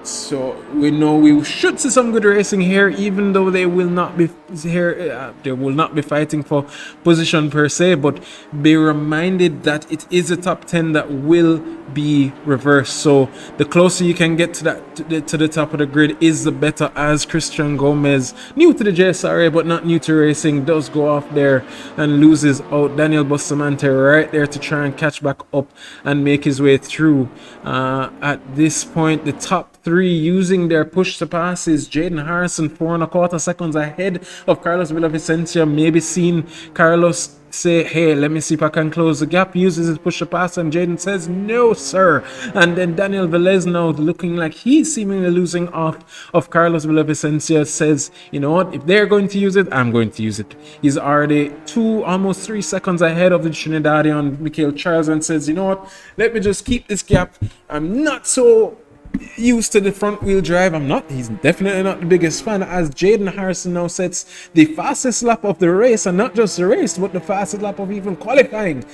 So we know we should see some good racing here, even though they will not be here. They will not be fighting for position per se, but be reminded that it is a top 10 that will be reversed. So the closer you can get to the top of the grid is the better, as Christian Gomez, new to the JSRA but not new to racing, does go off there and loses out. Daniel Bustamante right there to try and catch back up and make his way through. At this point, the top three using their push to pass is Jaden Harrison, 4.25 seconds ahead of Carlos Villavicencio. Maybe seen Carlos say, hey, let me see if I can close the gap, uses his push to pass, and Jaden says, no sir. And then Daniel Velez, now looking like he's seemingly losing off of Carlos Villavicencio, says, you know what, if they're going to use it, I'm going to use it. He's already almost 3 seconds ahead of the Trinidadian Mikhail Charles, and says, you know what, let me just keep this gap. I'm not so used to the front wheel drive. He's definitely not the biggest fan, as Jaden Harrison now sets the fastest lap of the race, and not just the race, but the fastest lap of even qualifying.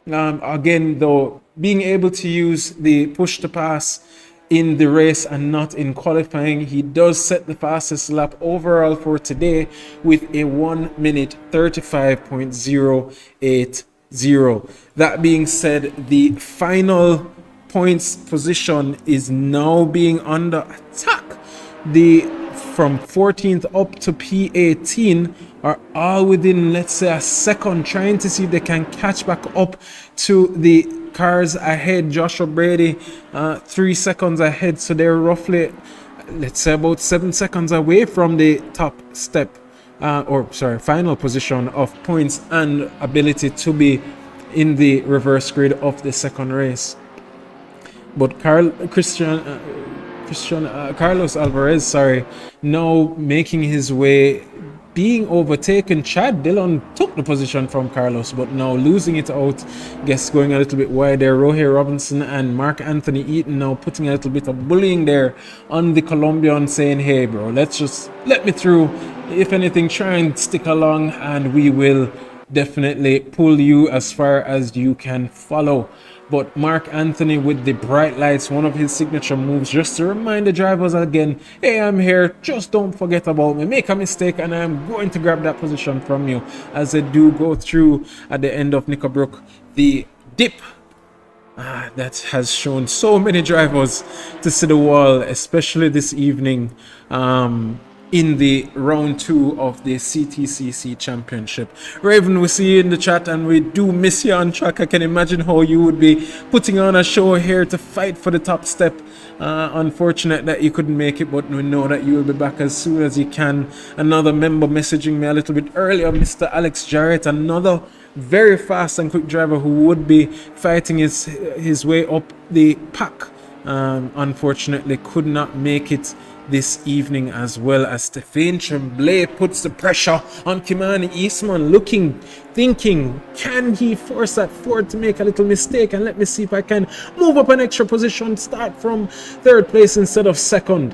Again, though, being able to use the push to pass in the race and not in qualifying, he does set the fastest lap overall for today with a 1:35.080. That being said, the final points position is now being under attack. From 14th up to P18 are all within, let's say, a second, trying to see if they can catch back up to the cars ahead. Joshua Brady 3 seconds ahead, so they're roughly, let's say, about 7 seconds away from the top step, final position of points and ability to be in the reverse grid of the second race. But Carlos Alvarez, now making his way, being overtaken. Chad Dillon took the position from Carlos, but now losing it out. Guess going a little bit wide there. Rohey Robinson and Mark Anthony Eaton now putting a little bit of bullying there on the Colombian, saying, hey bro, let me through. If anything, try and stick along and we will definitely pull you as far as you can follow. But Mark Anthony with the bright lights, one of his signature moves, just to remind the drivers again, hey, I'm here, just don't forget about me. Make a mistake and I'm going to grab that position from you, as they do go through at the end of Knickerbrook. The dip that has shown so many drivers to see the wall, especially this evening, in the round 2 of the CTCC Championship. Raven, we see you in the chat and we do miss you on track. I can imagine how you would be putting on a show here to fight for the top step. Unfortunate that you couldn't make it, but we know that you will be back as soon as you can. Another member messaging me a little bit earlier, Mr. Alex Jarrett, another very fast and quick driver who would be fighting his way up the pack. Unfortunately could not make it this evening, as well as Stephen Tremblay puts the pressure on Kimani Eastman, thinking, can he force that Ford to make a little mistake, and let me see if I can move up an extra position, start from 3rd place instead of 2nd.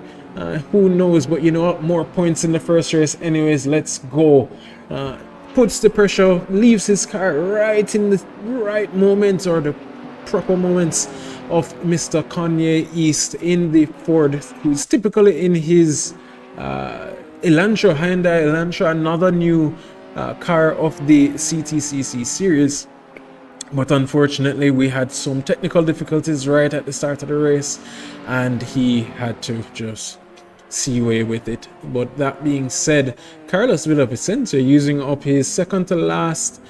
Who knows, but you know what, more points in the first race anyways. Let's go. Puts the pressure, leaves his car right in the right moments, or the proper moments, of Mr. Kanye East in the Ford, who's typically in his Hyundai Elantra, another new car of the CTCC series. But unfortunately, we had some technical difficulties right at the start of the race, and he had to just see away with it. But that being said, Carlos Villavicencio using up his second to last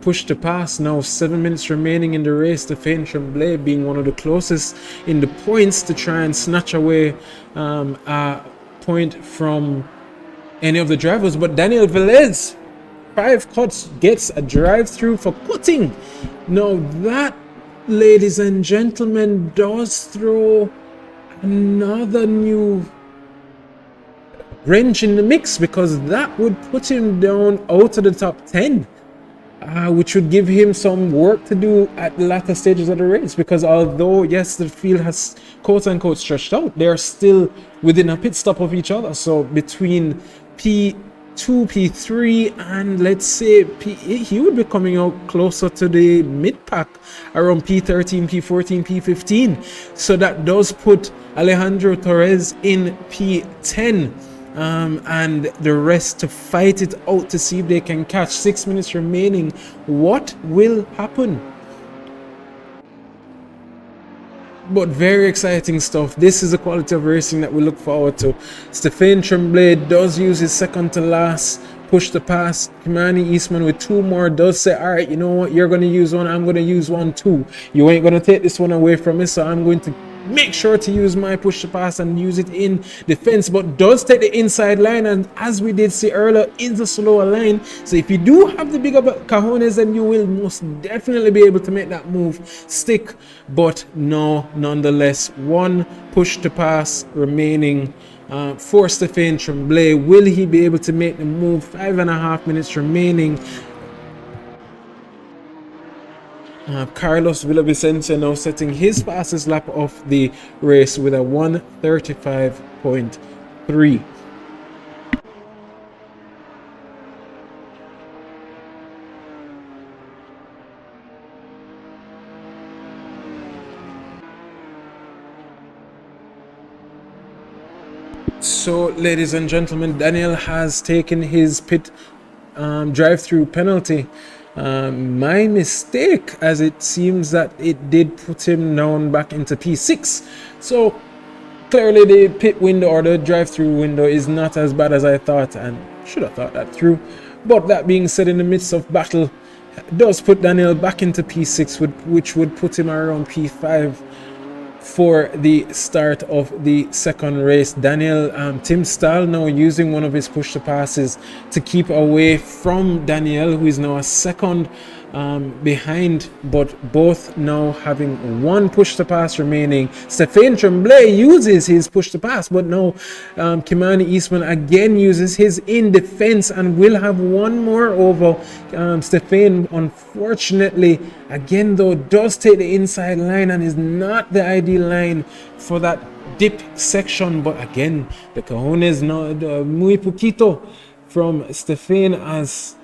push to pass, now 7 minutes remaining in the race. Stephen Tremblay being one of the closest in the points to try and snatch away a point from any of the drivers. But Daniel Velez, 5 cuts, gets a drive through for cutting. Now that, ladies and gentlemen, does throw another new wrench in the mix, because that would put him down out of the top 10. Which would give him some work to do at the latter stages of the race, because although yes, the field has quote unquote stretched out, they're still within a pit stop of each other. So between P2, P3, and let's say P8, he would be coming out closer to the mid pack around P13, P14, P15. So that does put Alejandro Torres in P10. And the rest to fight it out to see if they can catch. 6 minutes remaining. What will happen? But very exciting stuff. This is the quality of racing that we look forward to. Stéphane Tremblay does use his second to last push to pass. Kimani Eastman with 2 more does say, all right, you know what, you're going to use one, I'm going to use one too. You ain't going to take this one away from me, so I'm going to make sure to use my push to pass and use it in defense, but does take the inside line, and as we did see earlier, is the slower line. So if you do have the bigger cojones, then you will most definitely be able to make that move stick. But no, nonetheless, 1 push to pass remaining for Stéphane Tremblay. Will he be able to make the move? 5.5 minutes remaining. Carlos Villavicencio now setting his fastest lap of the race with a 1:35.3. So, ladies and gentlemen, Daniel has taken his pit drive-through penalty. My mistake, as it seems that it did put him down back into P6. So clearly the pit window or the drive-through window is not as bad as I thought, and should have thought that through. But that being said, in the midst of battle, does put Daniel back into P6, which would put him around P5 for the start of the second race. Daniel, Tim Stahl now using one of his push to passes to keep away from Daniel, who is now a second behind, but both now having 1 push to pass remaining. Stéphane Tremblay uses his push to pass, but now Kimani Eastman again uses his in defense and will have 1 more over Stéphane. Unfortunately, again though, does take the inside line and is not the ideal line for that dip section. But again, the cojones no muy poquito from Stéphane, as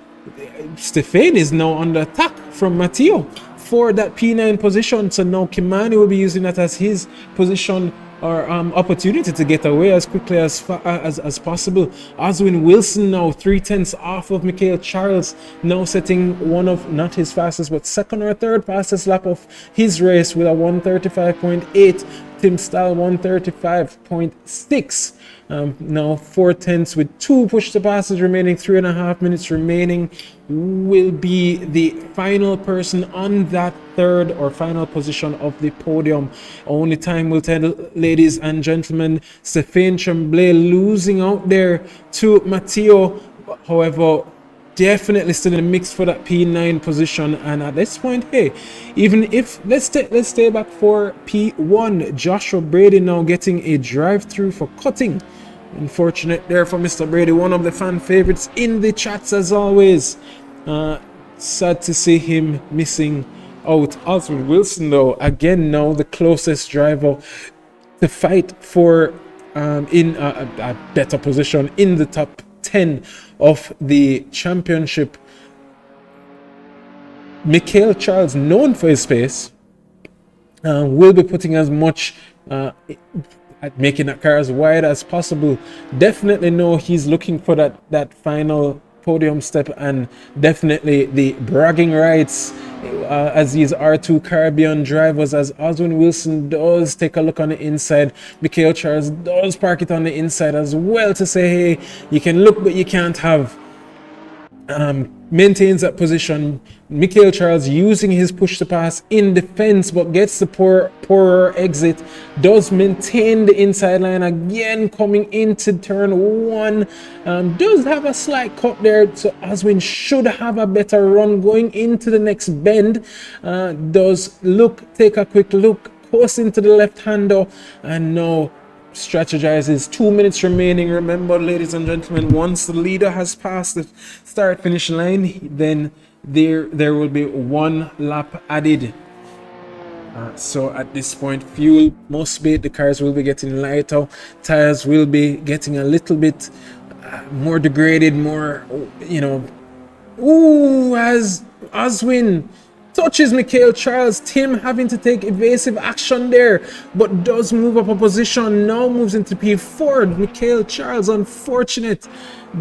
Stéphane is now under attack from Matteo for that P9 position. So now Kimani will be using that as his position or opportunity to get away as quickly as possible. Oswin Wilson now 3/10 off of Michael Charles, now setting one of not his fastest but second or third fastest lap of his race with a 1:35.8. Tim Stahl 1:35.6. Now 4/10 with 2 push to passes remaining, 3.5 minutes remaining, will be the final person on that third or final position of the podium. Only time will tell, ladies and gentlemen. Stéphane Tremblay losing out there to Matteo, however, definitely still in the mix for that P9 position. And at this point, hey, even if let's stay back for P1, Joshua Brady now getting a drive-through for cutting. Unfortunate there for Mr. Brady, one of the fan favorites in the chats as always. Sad to see him missing out. Oswald Wilson though, again now the closest driver to fight for in a better position in the top 10 of the championship. Michael Charles, known for his pace, will be putting as much at making that car as wide as possible. Definitely know he's looking for that final podium step, and definitely the bragging rights as these R2 Caribbean drivers, as Oswin Wilson does take a look on the inside. Michael Charles does park it on the inside as well to say, hey, you can look but you can't have. Maintains that position. Michael Charles using his push to pass in defense, but gets the poorer exit. Does maintain the inside line again coming into turn 1. Does have a slight cut there, so Oswin should have a better run going into the next bend. Does take a quick look, course into the left hander, and now strategizes. 2 minutes remaining. Remember, ladies and gentlemen, once the leader has passed the start finish line, then there will be 1 lap added. So at this point, fuel must be, the cars will be getting lighter, tires will be getting a little bit more degraded, more, you know. Ooh, as Oswin touches Michael Charles, Tim having to take evasive action there, but does move up a position, now moves into P4. Michael Charles, unfortunate,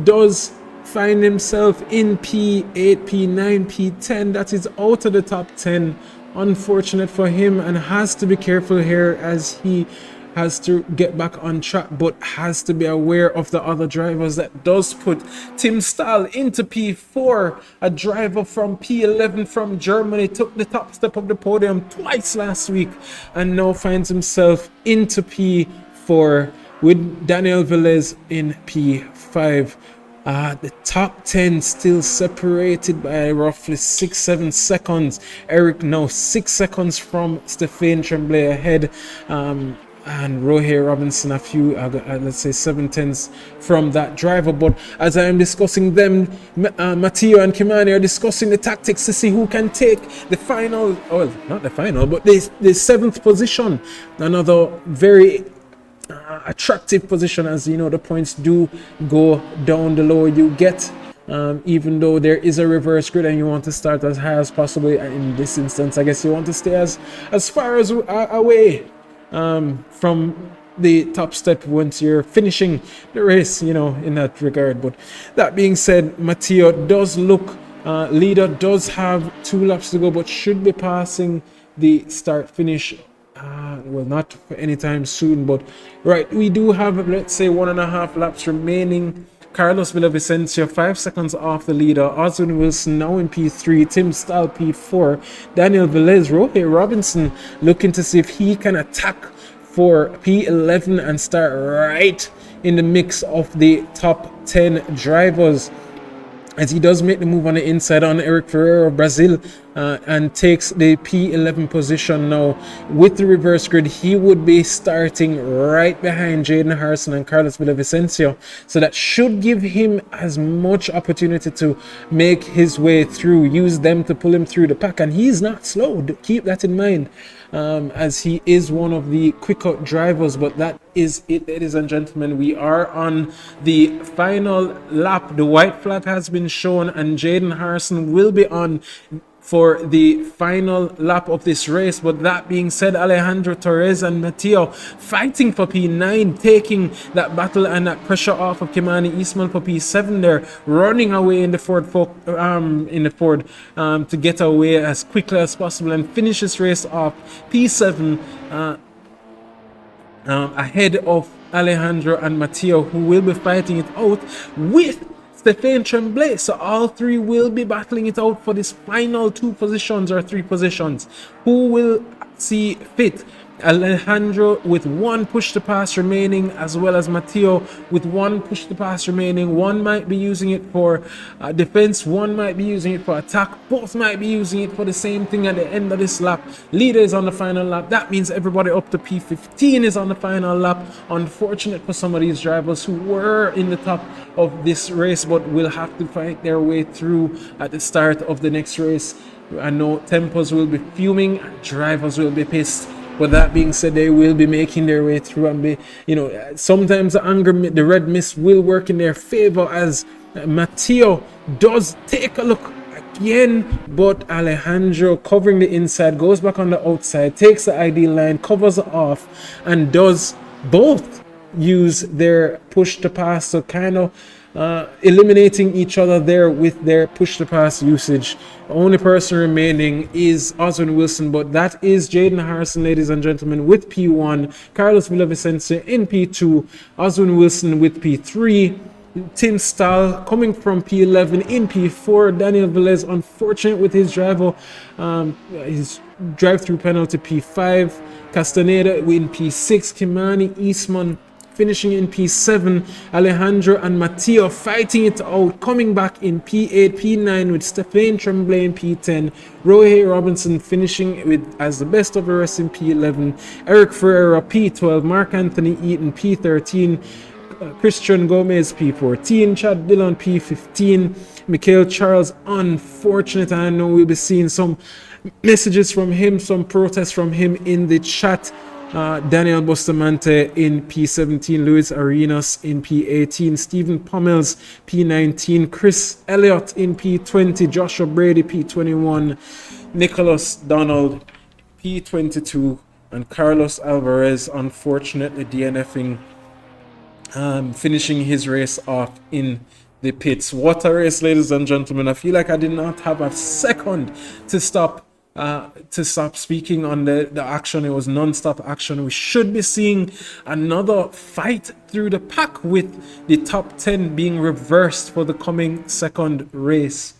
does find himself in P8, P9, P10. That is out of the top 10. Unfortunate for him, and has to be careful here as he has to get back on track, but has to be aware of the other drivers. That does put Tim Stahl into P4. A driver from P11 from Germany took the top step of the podium twice last week and now finds himself into P4 with Daniel Velez in P5. The top 10 still separated by roughly 6-7 seconds. Eric now 6 seconds from Stéphane Tremblay ahead, and Rohey Robinson a few, let's say 7/10 from that driver. But as I am discussing them, Matteo and Kimani are discussing the tactics to see who can take the final, well, not the final, but the 7th position. Another very attractive position, as you know, the points do go down the lower you get, even though there is a reverse grid and you want to start as high as possible. In this instance, I guess you want to stay as far as away from the top step once you're finishing the race, you know, in that regard. But that being said, Matteo does look leader, does have 2 laps to go, but should be passing the start finish. Well, not anytime soon, but right, we do have, let's say, 1.5 laps remaining. Carlos Villavicencio 5 seconds off the leader. Oswin Wilson now in P3. Tim Stahl P4. Daniel Velez, Rohey Robinson looking to see if he can attack for P11 and start right in the mix of the top 10 drivers, as he does make the move on the inside on Eric Ferreira of Brazil, and takes the P11 position now. With the reverse grid, he would be starting right behind Jaden Harrison and Carlos Villavicencio, so that should give him as much opportunity to make his way through, use them to pull him through the pack. And he's not slow, keep that in mind, as he is one of the quicker drivers. But that is it, ladies and gentlemen. We are on the final lap. The white flag has been shown, and Jaden Harrison will be on for the final lap of this race. But that being said, Alejandro Torres and Matteo fighting for P9, taking that battle and that pressure off of Kimani Eastman for P7 there, running away in the Ford to get away as quickly as possible and finish this race off P7 ahead of Alejandro and Matteo, who will be fighting it out with Stéphane Tremblay. So all three will be battling it out for this final 2 positions or 3 positions. Who will see fit? Alejandro with 1 push to pass remaining, as well as Matteo with 1 push to pass remaining. One might be using it for defense, one might be using it for attack. Both might be using it for the same thing at the end of this lap. Leader is on the final lap. That means everybody up to P15 is on the final lap. Unfortunate for some of these drivers who were in the top of this race, but will have to fight their way through at the start of the next race. I know tempos will be fuming, drivers will be pissed. But that being said, they will be making their way through and be, you know, sometimes the anger, the red mist will work in their favor, as Matteo does take a look again, but Alejandro covering the inside, goes back on the outside, takes the ID line, covers it off, and does both use their push to pass, so kind of eliminating each other there with their push to pass usage. The only person remaining is Oswin Wilson, but that is Jaden Harrison, ladies and gentlemen, with P1, Carlos Villavicencio in P2, Oswin Wilson with P3, Tim Stahl coming from P11 in P4, Daniel Velez unfortunate with his his drive-through penalty P5, Castaneda in P6, Kimani Eastman finishing in P7. Alejandro and Matteo fighting it out, coming back in P8, P9 with Stephen Tremblay in P10. Rohei Robinson finishing with as the best of the rest in P11. Eric Ferreira P12. Mark Anthony Eaton P13. Christian Gomez P14. Chad Dillon P15. Mikhail Charles, unfortunate. I know we'll be seeing some messages from him, some protests from him in the chat. Daniel Bustamante in P17, Luis Arenas in P18, Stephen Pommels P19, Chris Elliott in P20, Joshua Brady P21, Nicholas Donald P22, and Carlos Alvarez, unfortunately DNFing, finishing his race off in the pits. What a race, ladies and gentlemen. I feel like I did not have a second to stop speaking on the action. It was non-stop action. We should be seeing another fight through the pack with the top 10 being reversed for the coming second race.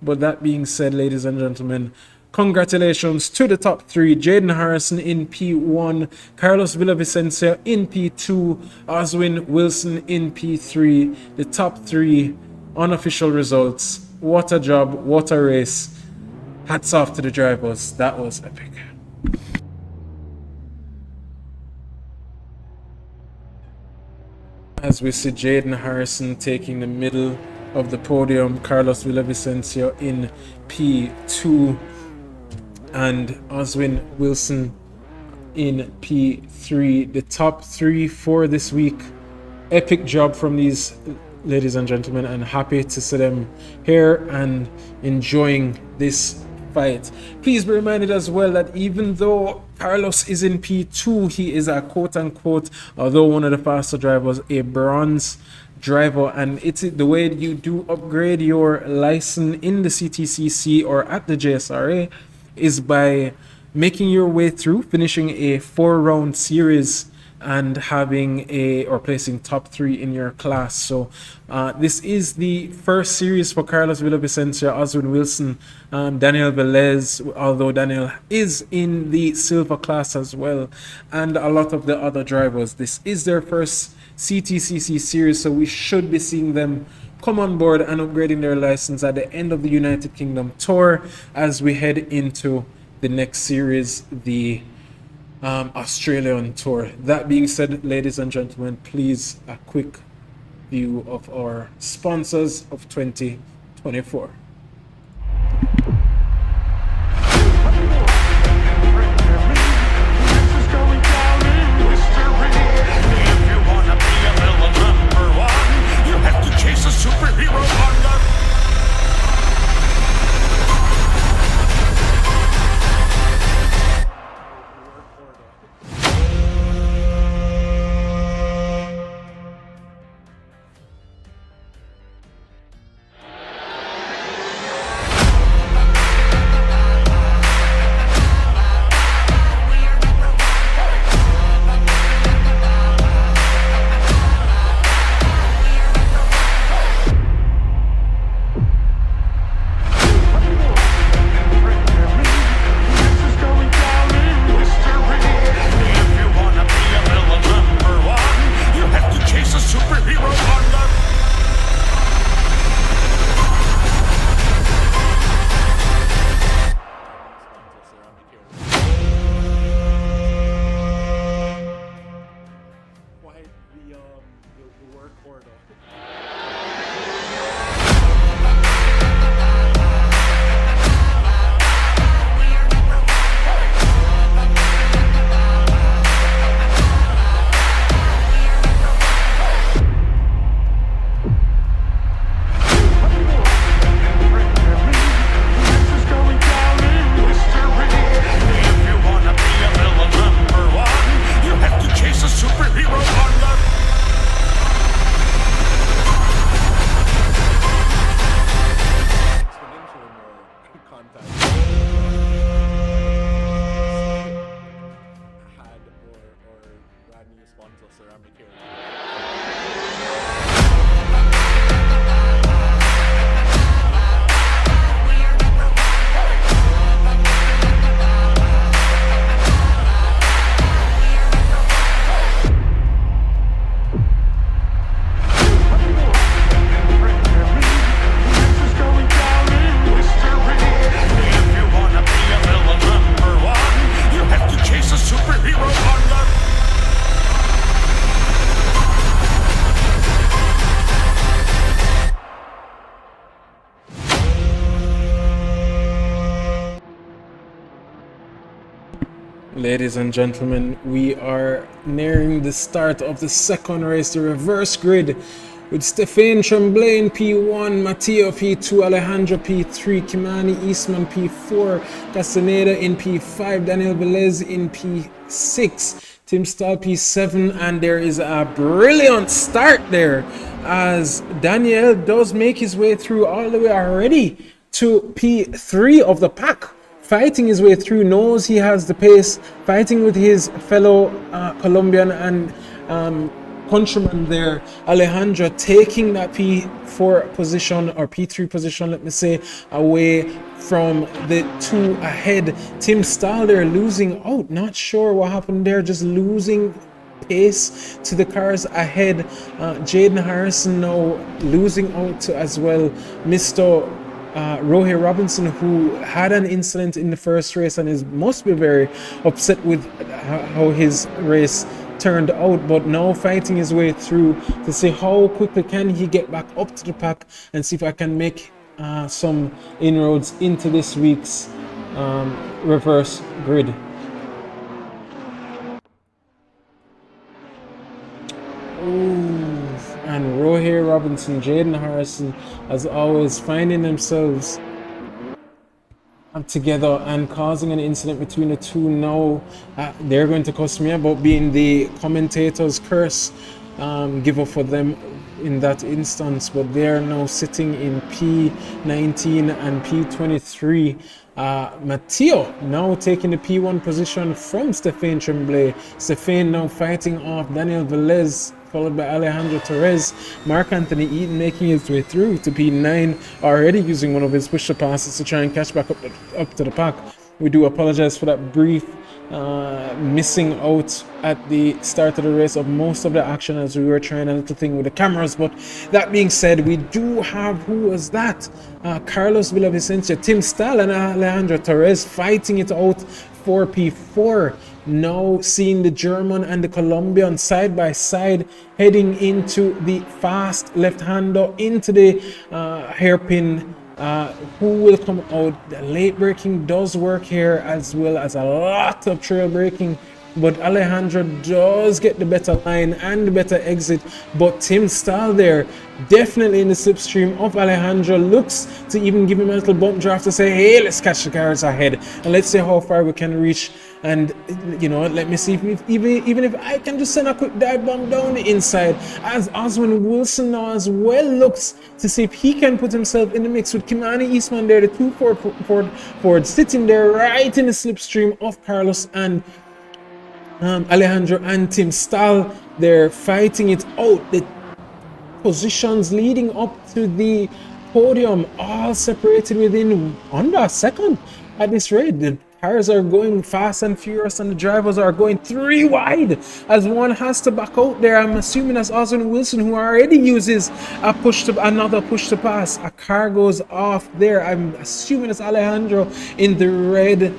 But that being said, ladies and gentlemen, congratulations to the top 3. Jaden Harrison in P1, Carlos Villavicencio in P2, Oswin Wilson in P3. The top 3 unofficial results. What a job, what a race. Hats off to the drivers. That was epic. As we see Jaden Harrison taking the middle of the podium, Carlos Villavicencio in P2, and Oswin Wilson in P3. The top 3 for this week. Epic job from these ladies and gentlemen, and happy to see them here and enjoying this fight. Please be reminded as well that even though Carlos is in P2, he is a quote-unquote, although one of the faster drivers, a bronze driver, and it's the way you do upgrade your license in the CTCC or at the JSRA is by making your way through, finishing a 4-round series and having or placing top 3 in your class. So this is the first series for Carlos Villavicencio, Oswin Wilson, Daniel Velez, although Daniel is in the silver class as well, and a lot of the other drivers. This is their first CTCC series, so we should be seeing them come on board and upgrading their license at the end of the United Kingdom tour as we head into the next series, the Australian tour. That being said, ladies and gentlemen, please a quick view of our sponsors of 2024. Ladies and gentlemen, we are nearing the start of the second race, the reverse grid, with Stefan Tremblay in P1, Matteo P2, Alejandro P3, Kimani Eastman P4, Castaneda in P5, Daniel Velez in P6, Tim Stahl P7, and there is a brilliant start there as Daniel does make his way through all the way already to P3 of the pack. Fighting his way through, knows he has the pace, fighting with his fellow Colombian and countryman there, Alejandro, taking that P4 position or P3 position, let me say, away from the two ahead. Tim Stahl there losing out, not sure what happened there, just losing pace to the cars ahead. Jaden Harrison now losing out to as well Mr. Rohit Robinson, who had an incident in the first race and must be very upset with how his race turned out, but now fighting his way through to see how quickly can he get back up to the pack and see if I can make some inroads into this week's reverse grid. And Rohit Robinson, Jaden Harrison, as always, finding themselves together and causing an incident between the two. Now they're going to cost me about being the commentator's curse giver for them in that instance, but they're now sitting in P19 and P23. Matteo now taking the P1 position from Stefan Tremblay. Stefan now fighting off Daniel Velez, followed by Alejandro Torres. Mark Anthony Eaton making his way through to P9, already using one of his pusher passes to try and catch back up to the pack. We do apologize for that brief missing out at the start of the race of most of the action as we were trying a little thing with the cameras. But that being said, we do have, who was that? Carlos Villavicencio, Tim Stahl and Alejandro Torres fighting it out for P4. Now seeing the German and the Colombian side by side heading into the fast left-hander into the hairpin. Who will come out? The late braking does work here, as well as a lot of trail braking, but Alejandro does get the better line and the better exit. But Tim Stahl there, definitely in the slipstream of Alejandro, looks to even give him a little bump draft to say, hey, let's catch the cars ahead and let's see how far we can reach. And you know, let me see if even if I can just send a quick dive bomb down the inside, as Oswin Wilson now as well looks to see if he can put himself in the mix with Kimani Eastman there, the 2 Ford sitting there right in the slipstream of Carlos and Alejandro and Tim Stahl. They're fighting it out. The positions leading up to the podium all separated within under a second at this rate. The cars are going fast and furious and the drivers are going 3 wide as one has to back out there. I'm assuming that's Oswin Wilson, who already uses another push to pass. A car goes off there. I'm assuming it's Alejandro in the red.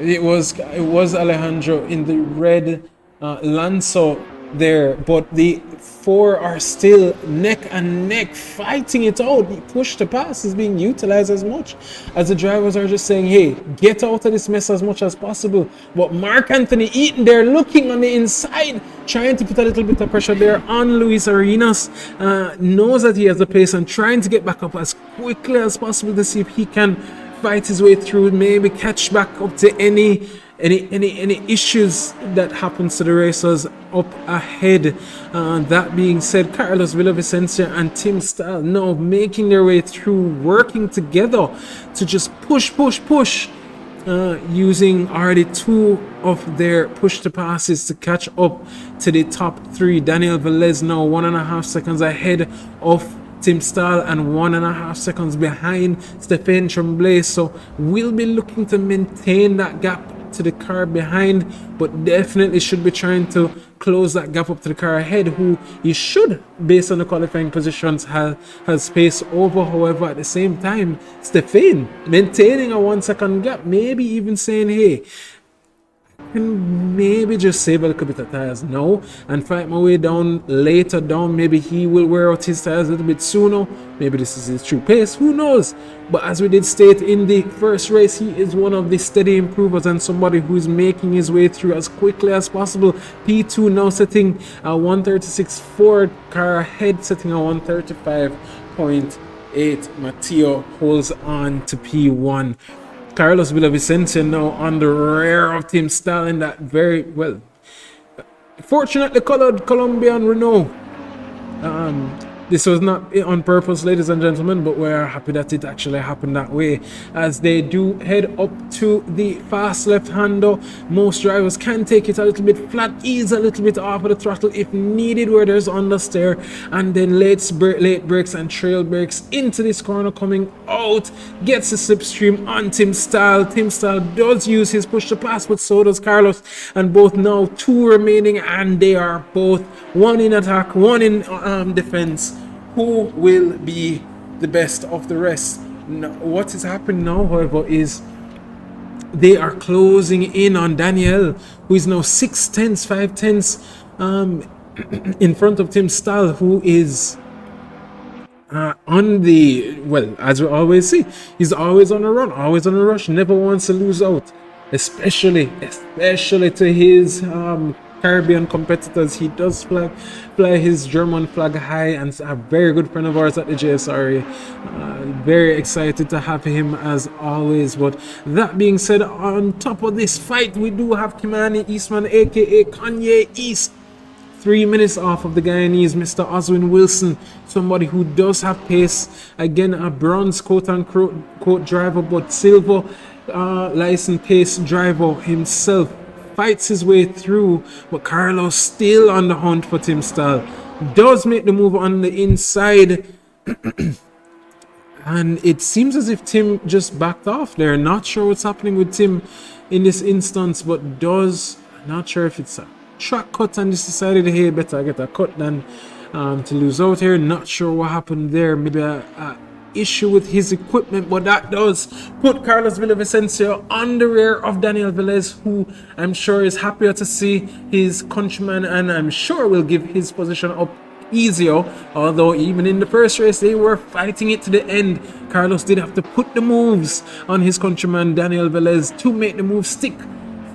It was Alejandro in the red Lanzo there, but the 4 are still neck and neck fighting it out. The push to pass is being utilized as much as the drivers are just saying, hey, get out of this mess as much as possible. But Mark Anthony Eaton there looking on the inside, trying to put a little bit of pressure there on Luis Arenas, knows that he has the pace and trying to get back up as quickly as possible to see if he can fight his way through, maybe catch back up to any issues that happens to the racers up ahead. That being said, Carlos Villavicencio and Tim Stahl now making their way through, working together to just push, using already 2 of their push to passes to catch up to the top 3. Daniel Velez now 1.5 seconds ahead of Tim Stahl and 1.5 seconds behind Stefan Tremblay. So we'll be looking to maintain that gap to the car behind, but definitely should be trying to close that gap up to the car ahead, who you should, based on the qualifying positions, has pace over. However, at the same time, Stefan maintaining a 1 second gap, maybe even saying, hey, can maybe just save a little bit of tires now and fight my way down later down. Maybe he will wear out his tires a little bit sooner. Maybe this is his true pace, who knows? But as we did state in the first race, he is one of the steady improvers and somebody who is making his way through as quickly as possible. P2 now setting a 136.4, car ahead setting a 135.8. Matteo holds on to P1. Carlos Villavicencio now on the rear of Tim Stahl in that very, well, fortunately colored Colombian Renault. This was not on purpose, ladies and gentlemen, but we're happy that it actually happened that way. As they do head up to the fast left-hander, most drivers can take it a little bit flat, ease a little bit off of the throttle if needed where there's understeer, and then late brakes and trail brakes into this corner coming out, gets the slipstream on Tim Stahl. Tim Stahl does use his push to pass, but so does Carlos, and both now 2 remaining, and they are both one in attack, one in defense. Who will be the best of the rest? Now, what is happening now, however, is they are closing in on Daniel, who is now 5 tenths in front of Tim Stahl, who is on the, well, as we always see, he's always on a run, always on a rush, never wants to lose out, especially to his Caribbean competitors. He does fly his German flag high, and a very good friend of ours at the JSRA. Very excited to have him as always. But that being said, on top of this fight, we do have Kimani Eastman, aka Kanye East, 3 minutes off of the Guyanese Mr. Oswin Wilson, somebody who does have pace. Again, a bronze quote-unquote driver, but silver licensed pace driver himself. Fights his way through, but Carlos still on the hunt for Tim Stahl. Does make the move on the inside, and it seems as if Tim just backed off there. Not sure what's happening with Tim in this instance, but not sure if it's a track cut and just decided, hey, better get a cut than to lose out here. Not sure what happened there. Maybe a issue with his equipment, but that does put Carlos Villavicencio on the rear of Daniel Velez, who I'm sure is happier to see his countryman, and I'm sure will give his position up easier. Although even in the first race they were fighting it to the end, Carlos did have to put the moves on his countryman Daniel Velez to make the move stick.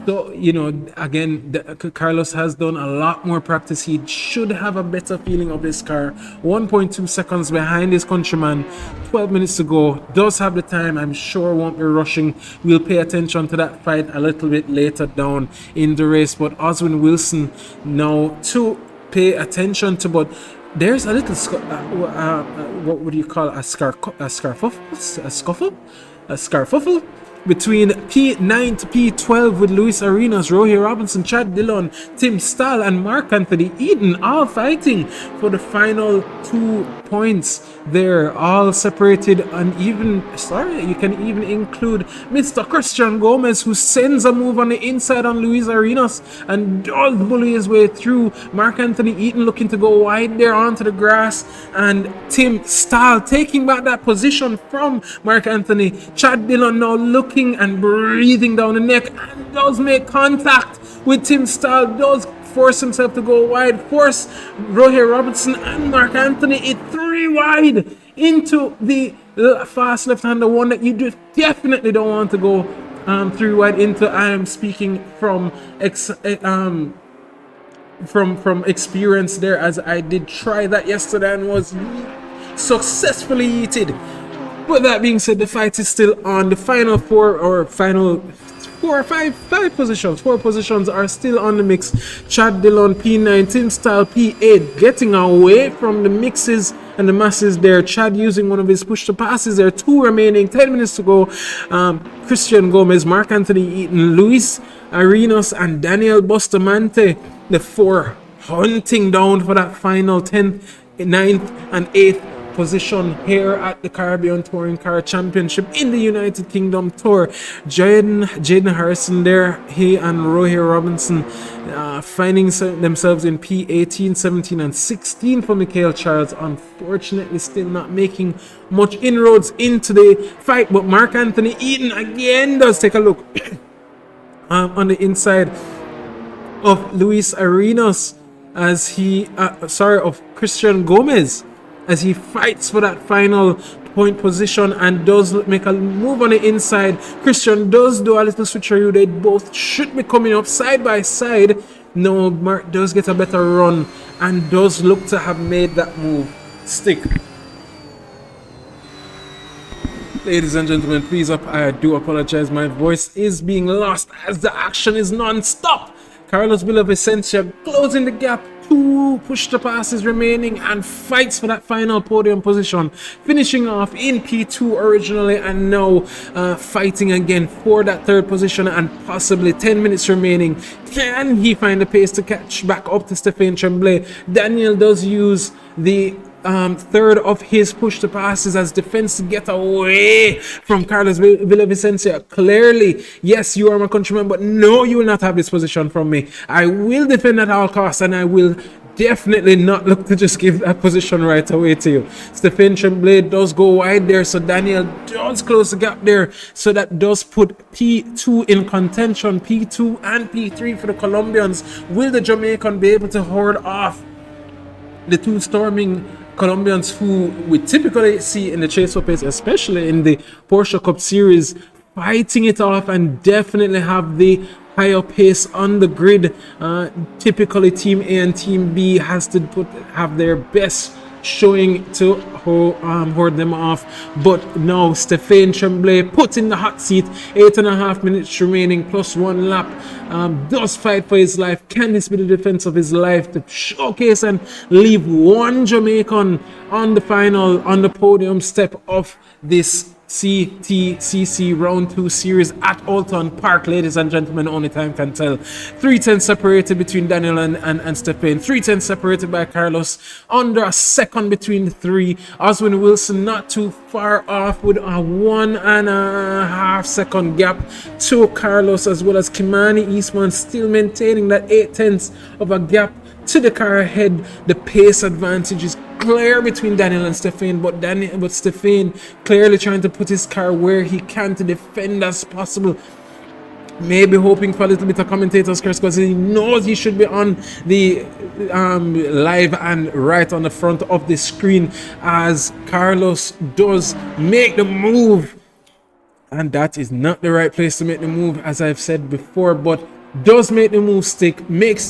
So, you know, again, Carlos has done a lot more practice. He should have a better feeling of this car. 1.2 seconds behind his countryman. 12 minutes to go. Does have the time. I'm sure won't be rushing. We'll pay attention to that fight a little bit later down in the race. But Oswin Wilson now to pay attention to. But there's a little, what would you call a scarfuffle between P9 to P12 with Luis Arenas, Rohi Robinson, Chad Dillon, Tim Stahl, and Mark Anthony Eden all fighting for the final 2 points. They're all separated, and even, you can even include Mr. Christian Gomez, who sends a move on the inside on Luis Arenas and does bully his way through. Mark Anthony Eden looking to go wide there onto the grass, and Tim Stahl taking back that position from Mark Anthony. Chad Dillon now looking and breathing down the neck and does make contact with Tim Stahl, does force himself to go wide, force Rohi Robinson and Mark Anthony it 3 wide into the fast left-hander, one that you definitely don't want to go 3 wide into. I am speaking from experience there, as I did try that yesterday and was successfully yeeted. But that being said, the fight is still on. The final 4 or five positions. 4 positions are still on the mix. Chad Dillon P9, Tim Stahl P8, getting away from the mixes and the masses there. Chad using one of his push to passes there. 2 remaining, 10 minutes to go. Christian Gomez, Mark Anthony Eaton, Luis Arenas, and Daniel Bustamante, the 4 hunting down for that final 10th, 9th, and 8th position here at the Caribbean Touring Car Championship in the United Kingdom Tour. Jaden Harrison there, he and Rohi Robinson finding themselves in P18, 17, and 16 for Mikhail Charles. Unfortunately, still not making much inroads into the fight, but Mark Anthony Eaton again does take a look on the inside of Luis Arenas as he, of Christian Gomez as he fights for that final point position and does make a move on the inside. Christian does do a little switcheroo. They both should be coming up side by side. No, Mark does get a better run and does look to have made that move stick. Ladies and gentlemen, please I do apologize. My voice is being lost as the action is non-stop. Carlos Villavicencio closing the gap. 2 push-to passes remaining and fights for that final podium position. Finishing off in P2 originally and now fighting again for that 3rd position and possibly 10 minutes remaining. Can he find the pace to catch back up to Stéphane Tremblay? Daniel does use the 3rd of his push to passes as defense to get away from Carlos Villavicencio. Clearly, yes, you are my countryman, but no, you will not have this position from me. I will defend at all costs and I will definitely not look to just give that position right away to you. Stéphane Tremblay does go wide there, so Daniel does close the gap there, so that does put P2 in contention. P2 and P3 for the Colombians. Will the Jamaican be able to hold off the 2 storming Colombians who we typically see in the chase for pace, especially in the Porsche Cup Series, fighting it off and definitely have the higher pace on the grid? Typically Team A and Team B has to have their best showing to hold them off, but now Stéphane Tremblay put in the hot seat. 8.5 minutes remaining plus 1 lap. Does fight for his life. Can this be the defense of his life to showcase and leave one Jamaican on the podium step of this CTCC round 2 series at Oulton Park? Ladies and gentlemen, only time can tell. 3:10 separated between Daniel and Stéphane. 3:10 separated by Carlos. Under a second between the 3. Oswin Wilson not too far off with a 1.5 second gap to Carlos, as well as Kimani Eastman still maintaining that 0.8 of a gap to the car ahead. The pace advantage is clear between Daniel and Stéphane, but Stéphane clearly trying to put his car where he can to defend as possible. Maybe hoping for a little bit of commentator's curse because he knows he should be on the live and right on the front of the screen as Carlos does make the move. And that is not the right place to make the move, as I've said before, but does make the move stick,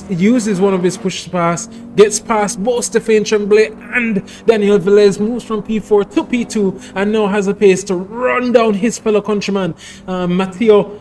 uses one of his push pass, gets past both Stéphane Tremblay and Daniel Velez, moves from P4 to P2 and now has a pace to run down his fellow countryman Matteo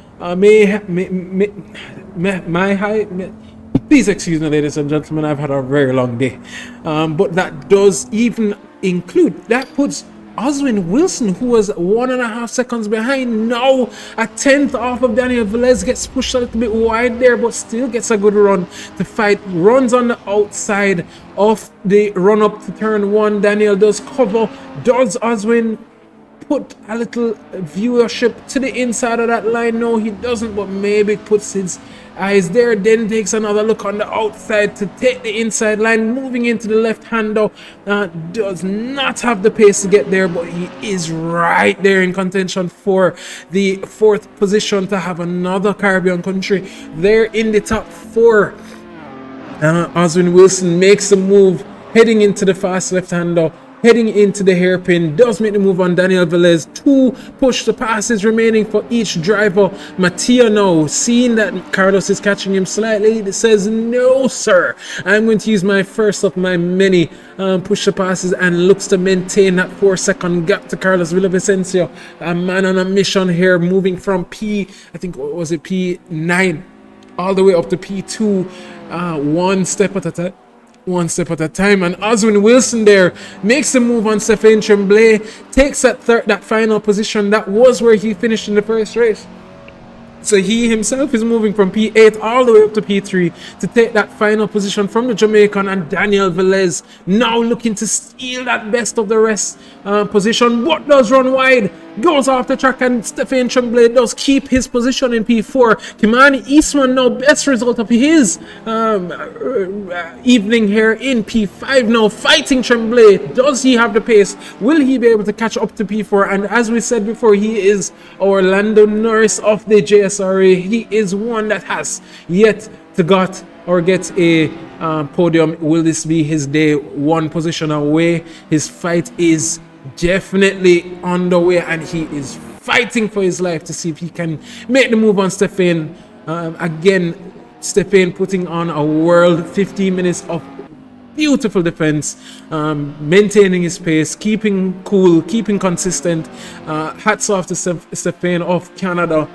please excuse me, ladies and gentlemen, I've had a very long day, but that does even include, that puts Oswin Wilson, who was 1.5 seconds behind, now a 10th off of Daniel Velez, gets pushed a little bit wide there, but still gets a good run to fight. Runs on the outside of the run up to turn 1. Daniel does cover. Does Oswin put a little viewership to the inside of that line? No, he doesn't, but maybe puts his eyes there, then takes another look on the outside to take the inside line, moving into the left hander. Does not have the pace to get there, but he is right there in contention for the 4th position to have another Caribbean country there in the top 4. Oswin Wilson makes a move heading into the fast left hander, heading into the hairpin, does make the move on Daniel Velez. 2 push the passes remaining for each driver. Mattia now, seeing that Carlos is catching him slightly, says, no sir, I'm going to use my first of my many push the passes, and looks to maintain that 4-second gap to Carlos Villavicencio. A man on a mission here, moving from P9 all the way up to P2, one step at a time. And Oswin Wilson there makes a move on Stéphane Tremblay, takes that final position. That was where he finished in the first race. So he himself is moving from P8 all the way up to P3 to take that final position from the Jamaican. And Daniel Velez now looking to steal that best of the rest position, but does run wide. goes off the track, and Stephen Tremblay does keep his position in P4. Kimani Eastman, now best result of his evening here in P5 now, fighting Tremblay. Does he have the pace? Will he be able to catch up to P4? And as we said before, he is our Lando Norris of the JSRA. He is one that has yet to get a podium. Will this be his day? One position away. His fight is definitely underway, and he is fighting for his life to see if he can make the move on Stephen. Again, Stephen putting on a world 15 minutes of beautiful defense, maintaining his pace, keeping cool, keeping consistent. Hats off to Stephen of Canada.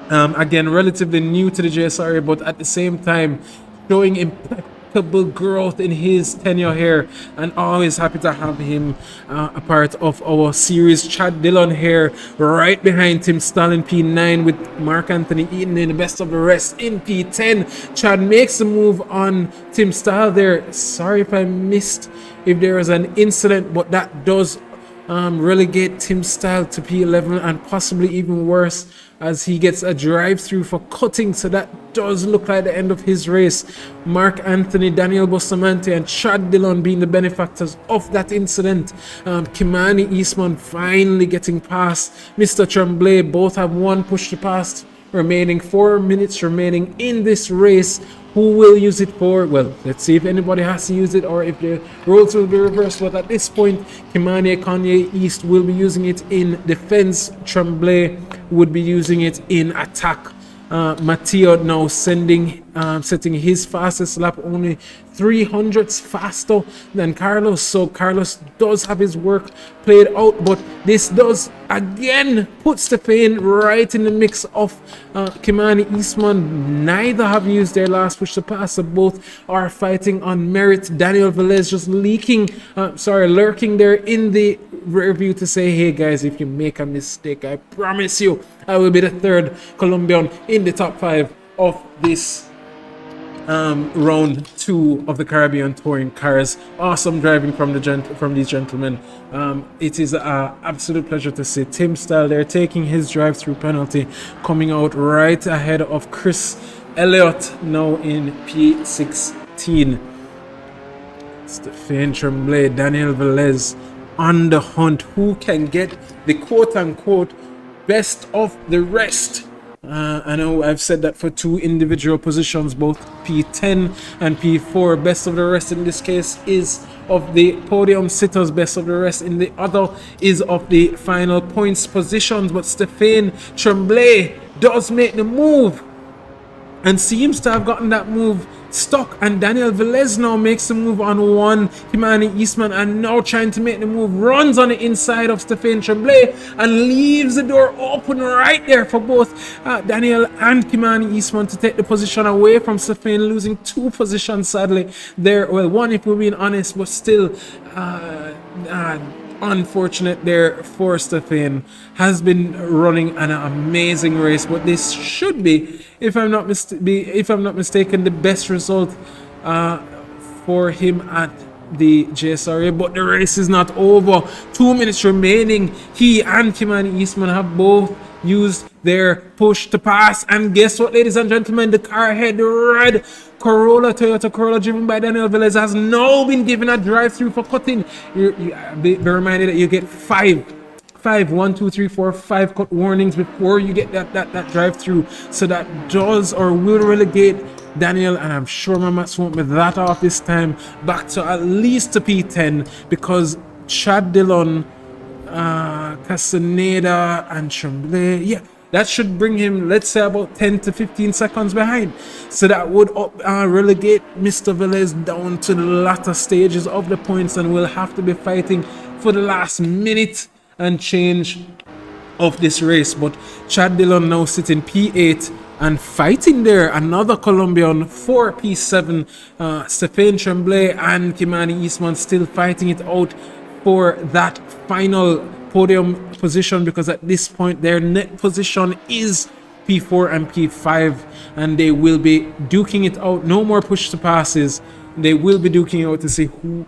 Again, relatively new to the JSRA, but at the same time showing impeccable growth in his tenure here, and always happy to have him a part of our series. Chad Dillon here right behind Tim Stahl in P9, with Mark Anthony Eaton in the best of the rest in P10. Chad makes a move on Tim Stahl there. Sorry if I missed if there was an incident, but that does relegate Tim Stahl to P11, and possibly even worse, as he gets a drive-through for cutting. So that does look like the end of his race. Mark Anthony, Daniel Bustamante, and Chad Dillon being the benefactors of that incident. Kimani Eastman finally getting past Mr. Tremblay. Both have one push to pass remaining. 4 minutes remaining in this race. Who will use it for? Well, let's see if anybody has to use it, or if the roles will be reversed. But at this point, Kimani Kanye East will be using it in defense. Tremblay would be using it in attack. Matteo now setting his fastest lap only 300ths faster than Carlos. So Carlos does have his work played out, but this does again put Stephen right in the mix of Kimani Eastman. Neither have used their last push to pass, so both are fighting on merit. Daniel Velez just lurking there in the rear view to say, hey guys, if you make a mistake, I promise you I will be the third Colombian in the top 5 of this round 2 of the Caribbean Touring Cars. Awesome driving from these gentlemen. It is an absolute pleasure to see Tim Stahl there taking his drive-through penalty, coming out right ahead of Chris Elliott now in P16. Stephen Tremblay, Daniel Velez on the hunt. Who can get the quote-unquote best of the rest? I know I've said that for 2 individual positions, both P10 and P4. Best of the rest in this case is of the podium sitters. Best of the rest in the other is of the final points positions. But Stephen Tremblay does make the move and seems to have gotten that move stuck, and Daniel Velez now makes the move on one. Kimani Eastman, and now trying to make the move, runs on the inside of Stephen Tremblay and leaves the door open right there for both Daniel and Kimani Eastman to take the position away from Stephen, losing 2 positions sadly there. Well, 1 if we're being honest, but still unfortunate there for Stephen. Has been running an amazing race, but this should be, if I'm not mistaken, the best result for him at the JSRA. But the race is not over. 2 minutes remaining. He and Kimani Eastman have both used their push to pass, and guess what, ladies and gentlemen, the car ahead, the red Toyota Corolla driven by Daniel Velez, has now been given a drive-through for cutting. Be reminded that you get 5 cut warnings before you get that drive-through. So that does or will relegate Daniel, and I'm sure my maths won't be that off this time, back to at least to P10, because Chad Dillon, Castaneda and Tremblay, that should bring him, let's say, about 10 to 15 seconds behind. So that would relegate Mr. Velez down to the latter stages of the points, and will have to be fighting for the last minute and change of this race. But Chad Dillon now sitting P8 and fighting there another Colombian for P7. Stephen Tremblay and Kimani Eastman still fighting it out for that final podium position, because at this point their net position is P4 and P5, and they will be duking it out. No more push to passes. They will be duking out to see who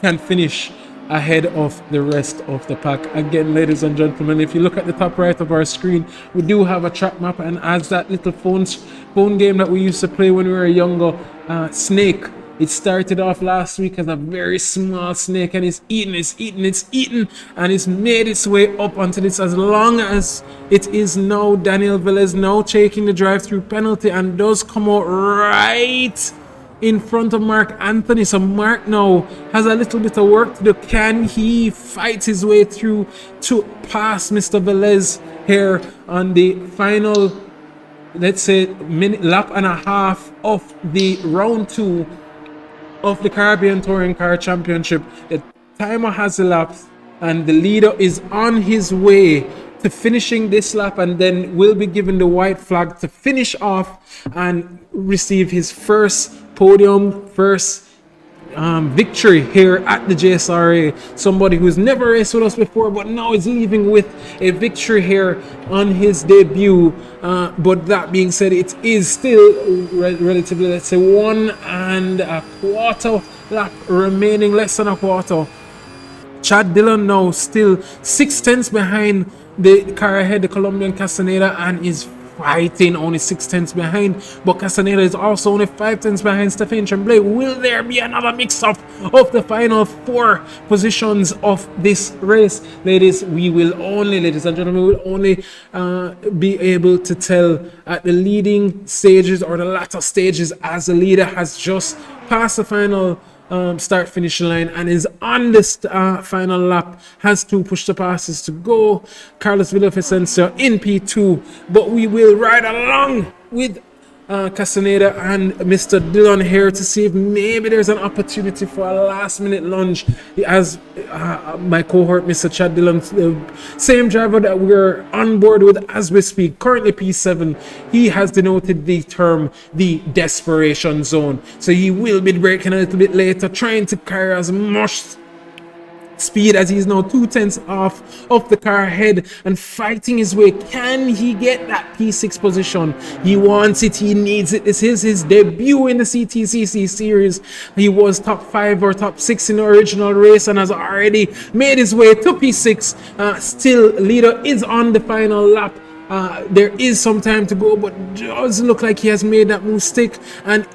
can finish ahead of the rest of the pack. Again, ladies and gentlemen, if you look at the top right of our screen, we do have a track map, and as that little phone game that we used to play when we were younger, Snake, it started off last week as a very small snake, and it's eating, and it's made its way up until it's as long as it is now. Daniel Velez now taking the drive-through penalty and does come out right in front of Mark Anthony. So Mark now has a little bit of work to do. Can he fight his way through to pass Mr. Velez here on the final, let's say, lap and a half of the round 2 of the Caribbean Touring Car Championship? The timer has elapsed, and the leader is on his way to finishing this lap, and then will be given the white flag to finish off and receive his first podium, first victory here at the JSRA. Somebody who's never raced with us before, but now is leaving with a victory here on his debut. But that being said, it is still relatively, let's say, 1 1/4 lap remaining, less than a quarter. Chad Dillon now still 6 tenths behind the car ahead, the Colombian Castaneda, and is fighting only 6 tenths behind. But Castaneda is also only 5 tenths behind Stephen Tremblay. Will there be another mix-up of the final 4 positions of this race? Ladies and gentlemen, we will only be able to tell at the leading stages or the latter stages, as the leader has just passed the final start finish line and is on this final lap, has 2 push to passes to go. Carlos Villavicencio in P2, but we will ride along with Castaneda and Mr. Dillon here to see if maybe there's an opportunity for a last minute lunge, as my cohort Mr. Chad Dillon, the same driver that we're on board with as we speak, currently P7, he has denoted the term the desperation zone, so he will be braking a little bit later, trying to carry as much speed as he's now 2 tenths off of the car ahead and fighting his way. Can he get that P6 position? He wants it, he needs it. This is his debut in the CTCC series. He was top 5 or top 6 in the original race and has already made his way to P6. Still, leader is on the final lap. There is some time to go, but does look like he has made that move stick and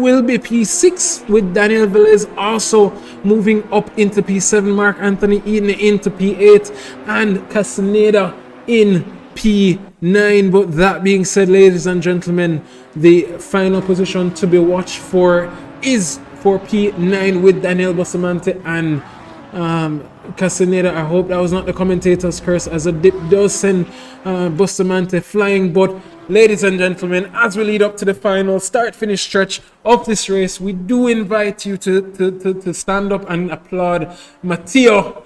will be P6, with Daniel Velez also moving up into P7, Mark Anthony Eaton into P8, and Castaneda in P9. But that being said, ladies and gentlemen, the final position to be watched for is for P9 with Daniel Bustamante and Castaneda. I hope that was not the commentator's curse, as a dip does send Bustamante flying. But ladies and gentlemen, as we lead up to the final start-finish stretch of this race, we do invite you to stand up and applaud Matteo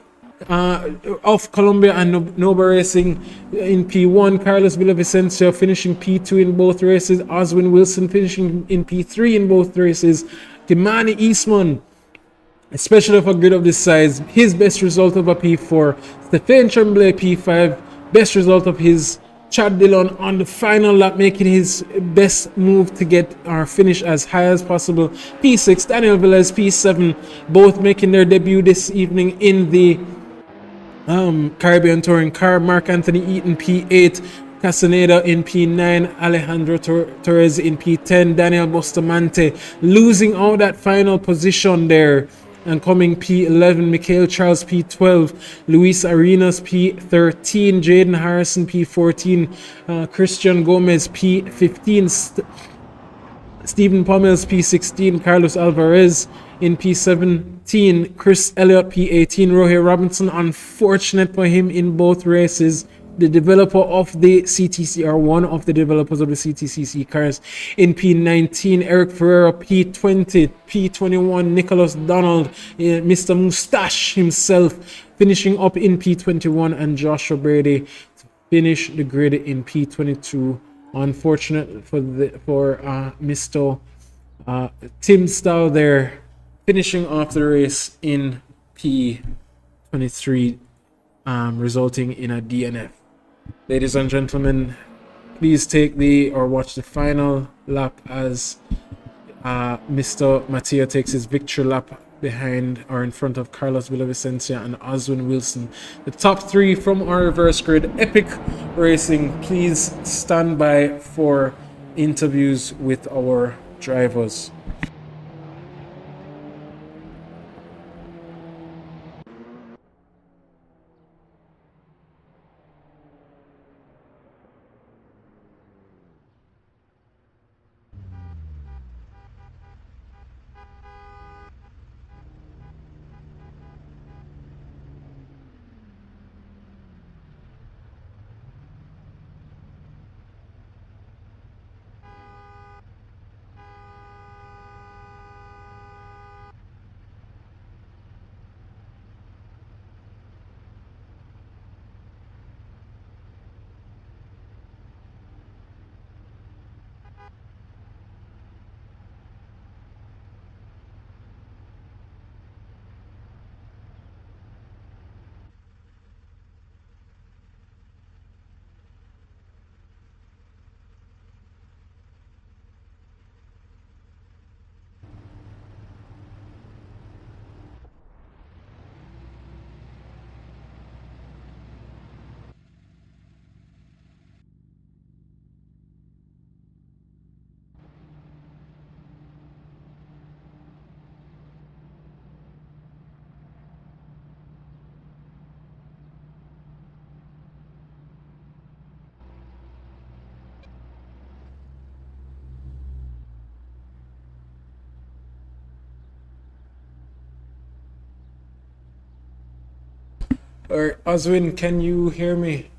of Colombia and Nova Racing in P1, Carlos Villavicencio finishing P2 in both races, Oswin Wilson finishing in P3 in both races, Kimani Eastman, especially for a grid of this size, his best result of a P4, Stephen Tremblay P5, best result of his Chad Dillon on the final lap, making his best move to get our finish as high as possible, P6, Daniel Velez P7, both making their debut this evening in the Caribbean Touring Car, Mark Anthony Eaton P8, Castaneda in P9, Alejandro Torres in P10, Daniel Bustamante losing out that final position there and coming P11, Mikhail Charles P12, Luis Arenas P13, Jaden Harrison P14, Christian Gomez P15, Stephen Pommels P16, Carlos Alvarez in P17, Chris Elliott P18, Rohit Robinson, unfortunate for him in both races, the developer of the CTC, or one of the developers of the CTCC cars, in P19, Eric Ferreira P20, P21, Nicholas Donald, Mr. Mustache himself finishing up in P21, and Joshua Brady to finish the grid in P22. Unfortunate for Mr. Tim Stow there, finishing off the race in P23, resulting in a DNF. Ladies and gentlemen, please watch the final lap as Mr. Matteo takes his victory lap behind or in front of Carlos Villavicencio and Oswin Wilson. The top three from our reverse grid, Epic Racing. Please stand by for interviews with our drivers. All right, Oswin, can you hear me?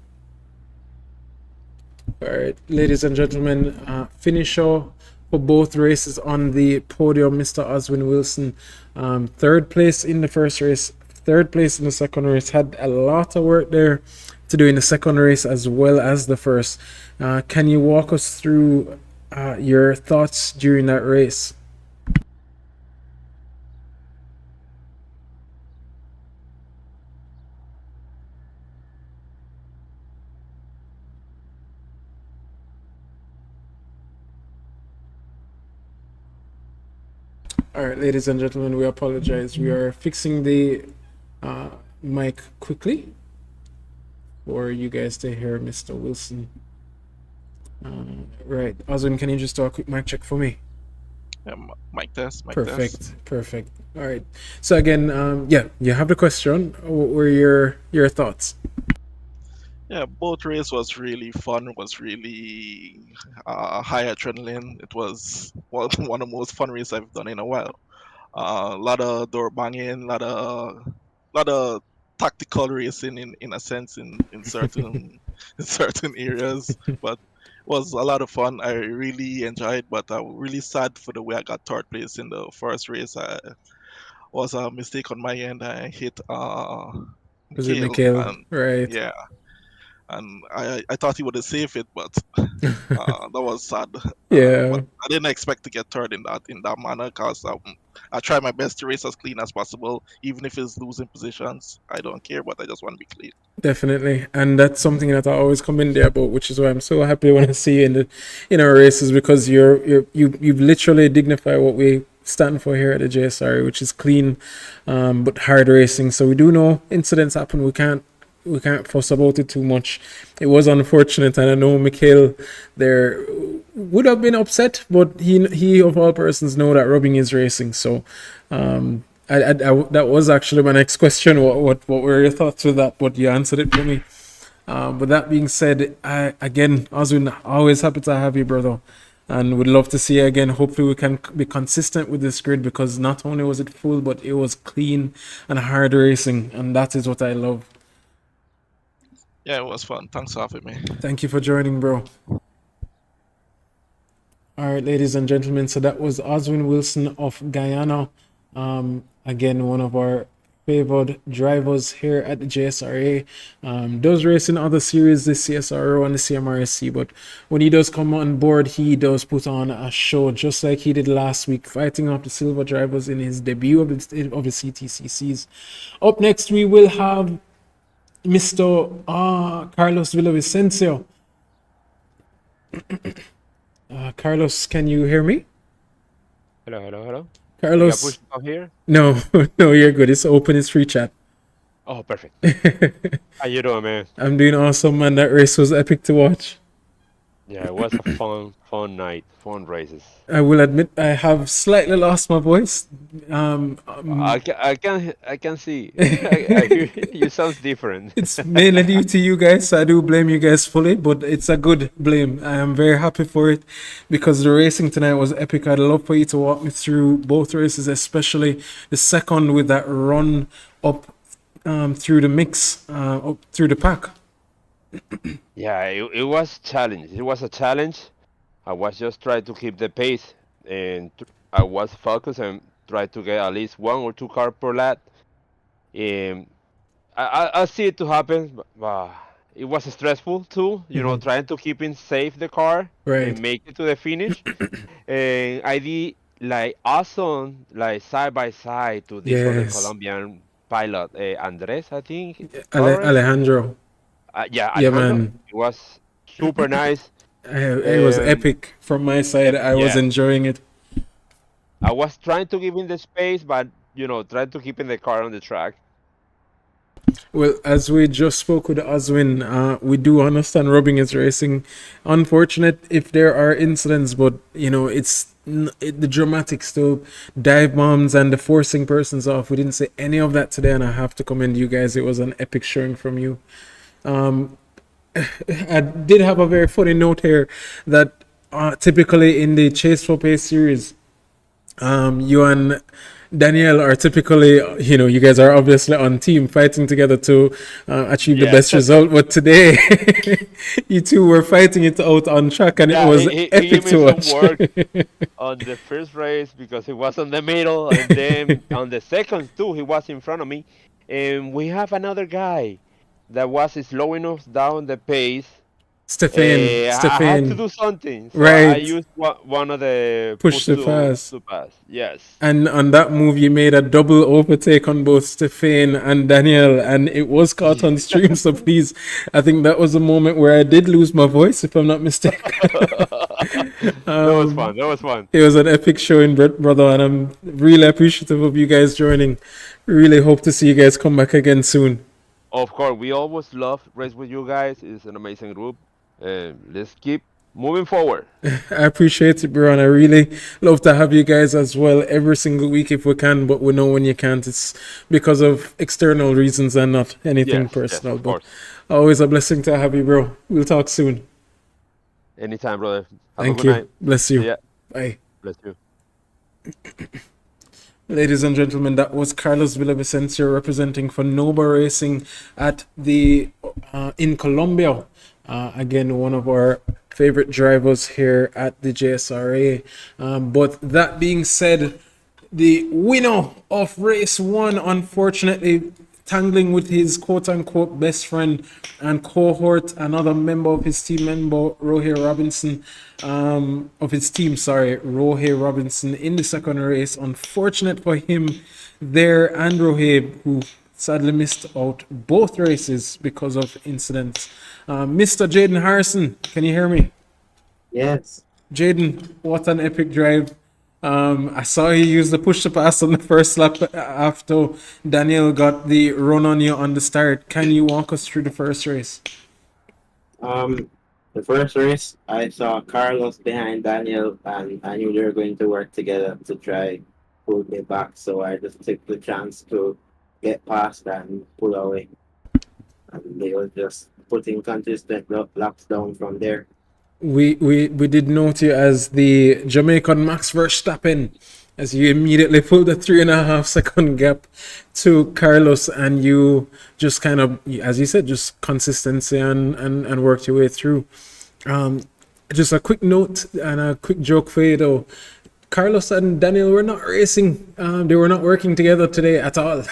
All right, ladies and gentlemen, finisher for both races on the podium, Mr. Oswin Wilson. Third place in the first race, third place in the second race. Had a lot of work there to do in the second race as well as the first. Can you walk us through your thoughts during that race? All right, ladies and gentlemen, we apologize. We are fixing the mic quickly for you guys to hear Mr. Wilson. Right, Oswin, can you just do a quick mic check for me? Mic test. Perfect. All right. So again, yeah, you have the question. What were your thoughts? Yeah, both race was really fun. Was really high adrenaline. It was one of the most fun races I've done in a while. A lot of door banging, lot of tactical racing in a sense in certain in certain areas, but was a lot of fun. I really enjoyed, but I'm really sad for the way I got third place in the first race. Was a mistake on my end. I hit Was it Mikhail, Mikhail? and Right. yeah, and I thought he would have saved it, but that was sad. Yeah, But I didn't expect to get third in that manner because I try my best to race as clean as possible, even if it's losing positions. I don't care, but I just want to be clean. definitely. And that's something that I always commend there about, which is why I'm so happy when I see you in our races, because you've literally dignified what we stand for here at the JSRA, which is clean, but hard racing. So we do know incidents happen. We can't fuss about it too much. It was unfortunate, and I know Mikhail there would have been upset, but he of all persons know that rubbing is racing. So that was actually my next question. What were your thoughts with that? But you answered it for me. But that being said, again, Oswin, always happy to have you, brother, and would love to see you again. Hopefully, we can be consistent with this grid, because not only was it full, but it was clean and hard racing, and that is what I love. Yeah, it was fun. Thanks for having me. Thank you for joining, bro. All right, ladies and gentlemen, so that was Oswin Wilson of Guyana. Again, one of our favored drivers here at the JSRA. Does race in other series, the CSRO and the CMRSC, but when he does come on board, he does put on a show, just like he did last week, fighting off the silver drivers in his debut of the CTCCs. Up next, we will have Mr. Carlos Villavicencio. Carlos, can you hear me? Hello. You got Carlos. pushed up here? No, no, you're good. It's open. It's free chat. Oh, perfect. How you doing, man? I'm doing awesome, man. That race was epic to watch. Yeah, it was a fun night, fun races. I will admit I have slightly lost my voice. I can see. I hear you sounds different. It's mainly due to you guys. So I do blame you guys fully, but it's a good blame. I am very happy for it because the racing tonight was epic. I'd love for you to walk me through both races, especially the second with that run up through the mix, up through the pack. Yeah, it was challenge. It was a challenge. I was just trying to keep the pace, and I was focused and try to get at least 1 or 2 cars per lap. Um, I see it to happen, but it was stressful too. You know, trying to keep in safe the car Right. and make it to the finish. And I did like awesome, like side by side to this other Yes. Colombian pilot, Andres, I think. Torres. Alejandro. Yeah, Yeah, Alejandro. man. It was super nice. It was epic from my side. I was Yeah. enjoying it. I was trying to give him the space, but you know, trying to keep in the car on the track. Well, as we just spoke with Oswin, we do understand rubbing is racing. Unfortunate if there are incidents, but you know it's the dramatics, the dive bombs and the forcing persons off. We didn't say any of that today, and I have to commend you guys. It was an epic showing from you. I did have a very funny note here that typically in the Chase for Pace series, you and Danielle are typically, you know, you guys are obviously on team fighting together to achieve the best result. But today, you two were fighting it out on track, and it was he epic gave me to watch. some work on the first race because he was on the middle, and then on the second too, he was in front of me. And we have another guy that was slowing us down the pace. I had to do something, so I Right. used one of the Push to pass. to pass. Yes. And on that move, you made a double overtake on both Stefan and Danielle, and it was caught on stream. So please, I think that was a moment where I did lose my voice, if I'm not mistaken. That was fun. That was fun. It was an epic showing, brother, and I'm really appreciative of you guys joining. Really hope to see you guys come back again soon. Of course, we always love race with you guys. It's an amazing group. Let's keep moving forward. I appreciate it, bro, and I really love to have you guys as well every single week if we can, but we know when you can't, it's because of external reasons and not anything personal. Yes, of but course. always a blessing to have you, bro. We'll talk soon. Anytime, brother. Have Thank a good you. night. Bless you. Yeah. Bye. Bless you. Ladies and gentlemen, that was Carlos Villavicencio representing for Nova Racing at the in Colombia. Again, one of our favorite drivers here at the JSRA. But that being said, the winner of race one, unfortunately, tangling with his quote-unquote best friend and cohort, another member of his team, Rohe Robinson, Rohe Robinson in the second race. Unfortunate for him there, and Rohe, who sadly missed out both races because of incidents. Mr. Jaden Harrison, can you hear me? Yes. Jaden, what an epic drive. I saw you use the push to pass on the first lap after Daniel got the run on you on the start. Can you walk us through the first race? The first race, I saw Carlos behind Daniel, and I knew they were going to work together to try pull me back. So I just took the chance to get past and pull away. And they were just putting consistent laps down from there. We did note you as the Jamaican Max Verstappen, as you immediately pulled a 3.5-second gap to Carlos, and you just kind of, as you said, just consistency and worked your way through. Just a quick note and a quick joke for you though. Carlos and Daniel were not racing. They were not working together today at all.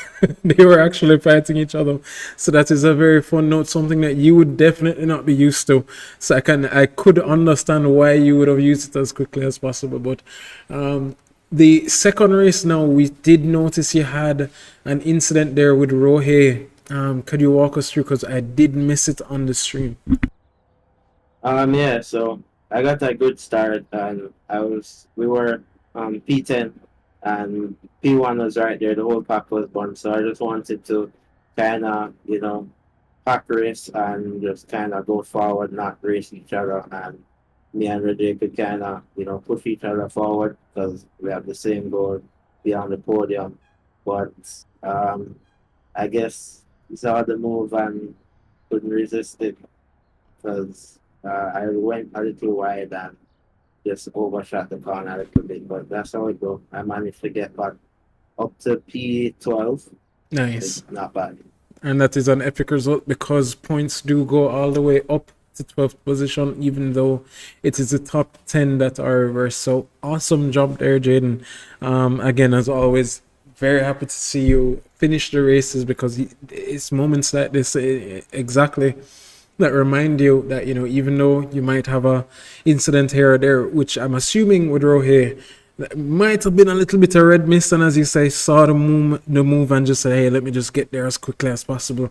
They were actually fighting each other. So that is a very fun note, something that you would definitely not be used to. So I could understand why you would have used it as quickly as possible. But the second race now, we did notice you had an incident there with Rohe. Could you walk us through? Because I did miss it on the stream. Yeah, so I got a good start, and we were P10, and P1 was right there. The whole pack was bunched, so I just wanted to kind of, pack race and just kind of go forward, not race each other, and me and Reggie could kind of, push each other forward because we have the same goal, be on the podium. But I guess he saw the move and couldn't resist it because I went a little wide and just overshot the corner a little bit. But that's how it goes. I managed to get back up to P12. Nice. It's not bad. And that is an epic result because points do go all the way up to 12th position, even though it is the top 10 that are reversed. So awesome job there, Jaden. Again, as always, very happy to see you finish the races because it's moments like this exactly that remind you that, even though you might have a incident here or there, which I'm assuming with Rohe, that might have been a little bit of red mist, and as you say, saw the move and just said, hey, let me just get there as quickly as possible.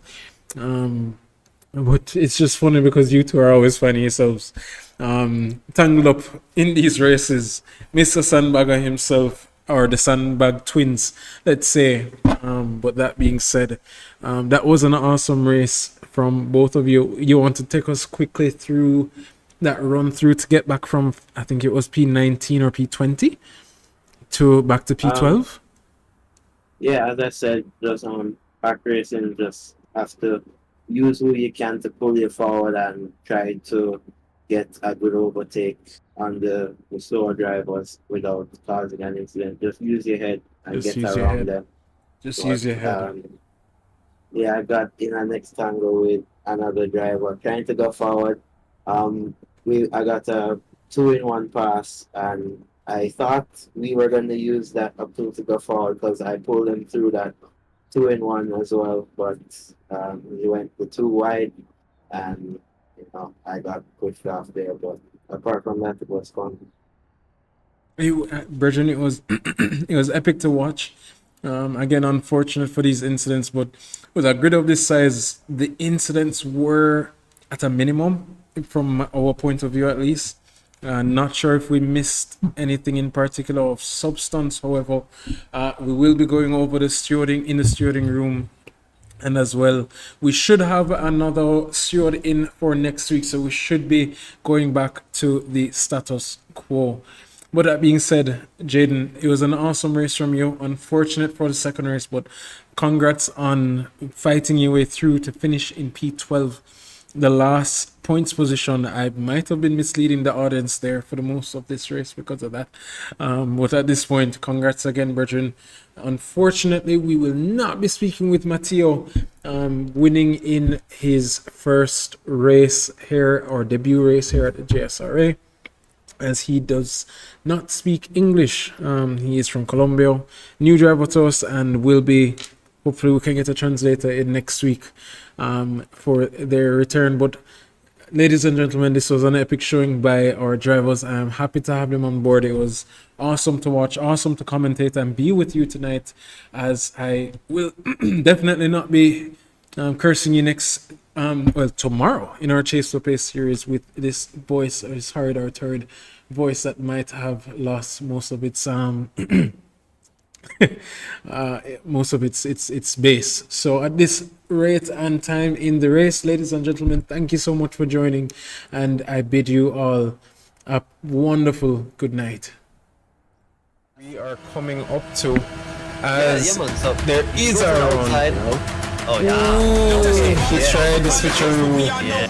But it's just funny because you two are always finding yourselves tangled up in these races. Mr. Sandbagger himself, or the Sandbag twins, let's say. But that being said, that was an awesome race from both of you. You want to take us quickly through that run through to get back from, I think it was P19 or P20 to back to P12? Yeah, as I said, just back racing, just have to use who you can to pull you forward and try to get a good overtake on the slower drivers without causing an incident. Just use your head and Just get use your around head. them. Just use your head. Yeah, I got in a next tangle with another driver trying to go forward. I got a 2-in-1 pass, and I thought we were going to use that up to go forward because I pulled him through that 2-in-1 as well, but he went too wide, and I got pushed off there. But apart from that, it was fun. Brethren, it was it was epic to watch. Again, unfortunate for these incidents, but with a grid of this size, the incidents were at a minimum from our point of view, at least. Not sure if we missed anything in particular of substance. However, we will be going over the stewarding in the stewarding room, and as well, we should have another steward in for next week, so we should be going back to the status quo. But that being said, Jaden, it was an awesome race from you. Unfortunate for the second race, but congrats on fighting your way through to finish in P12. The last points position, I might have been misleading the audience there for the most of this race because of that. But at this point, congrats again, brethren. Unfortunately, we will not be speaking with Matteo winning in his first race here, or debut race here at the JSRA, as he does not speak English. He is from Colombia, new driver to us, and will be, hopefully we can get a translator in next week for their return. But ladies and gentlemen, this was an epic showing by our drivers. I'm happy to have them on board. It was awesome to watch, awesome to commentate and be with you tonight, as I will definitely not be cursing you next tomorrow in our Chase to Pace series with this voice, this hard or third voice that might have lost most of its its bass. So at this rate and time in the race, ladies and gentlemen, thank you so much for joining, and I bid you all a wonderful good night. We are coming up to, as man, so there is a round now. Oh yeah. He tried the switcheroo. Yeah.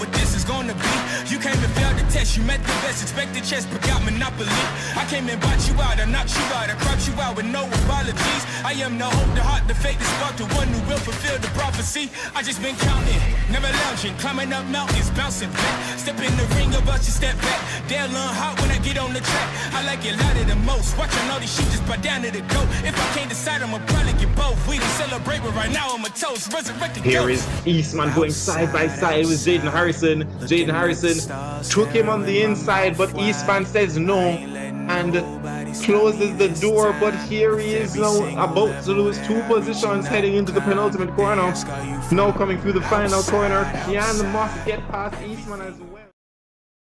You came and failed the test, you met the best, expected chess, but got monopoly. I came and bought you out, I knocked you out, I cropped you out with no apologies. I am the hope, the heart, the fate, the spark, the one who will fulfill the prophecy. I just been counting, never lounging, climbing up mountains, bouncing back. Step in the ring of us, you step back. They'll learn hot when I get on the track. I like it louder the most, watching all these sheep just bow down to the goat. If I can't decide, I'ma probably get both. We done celebrate, but right now I'm a toast, resurrected. Here is Eastman going side by side with Jaden Harrison. Jaden Harrison took him on the inside, but Eastman says no and closes the door. But here he is now about to lose 2 positions heading into the penultimate corner. Now coming through the final corner, Kian Moss get past Eastman as well.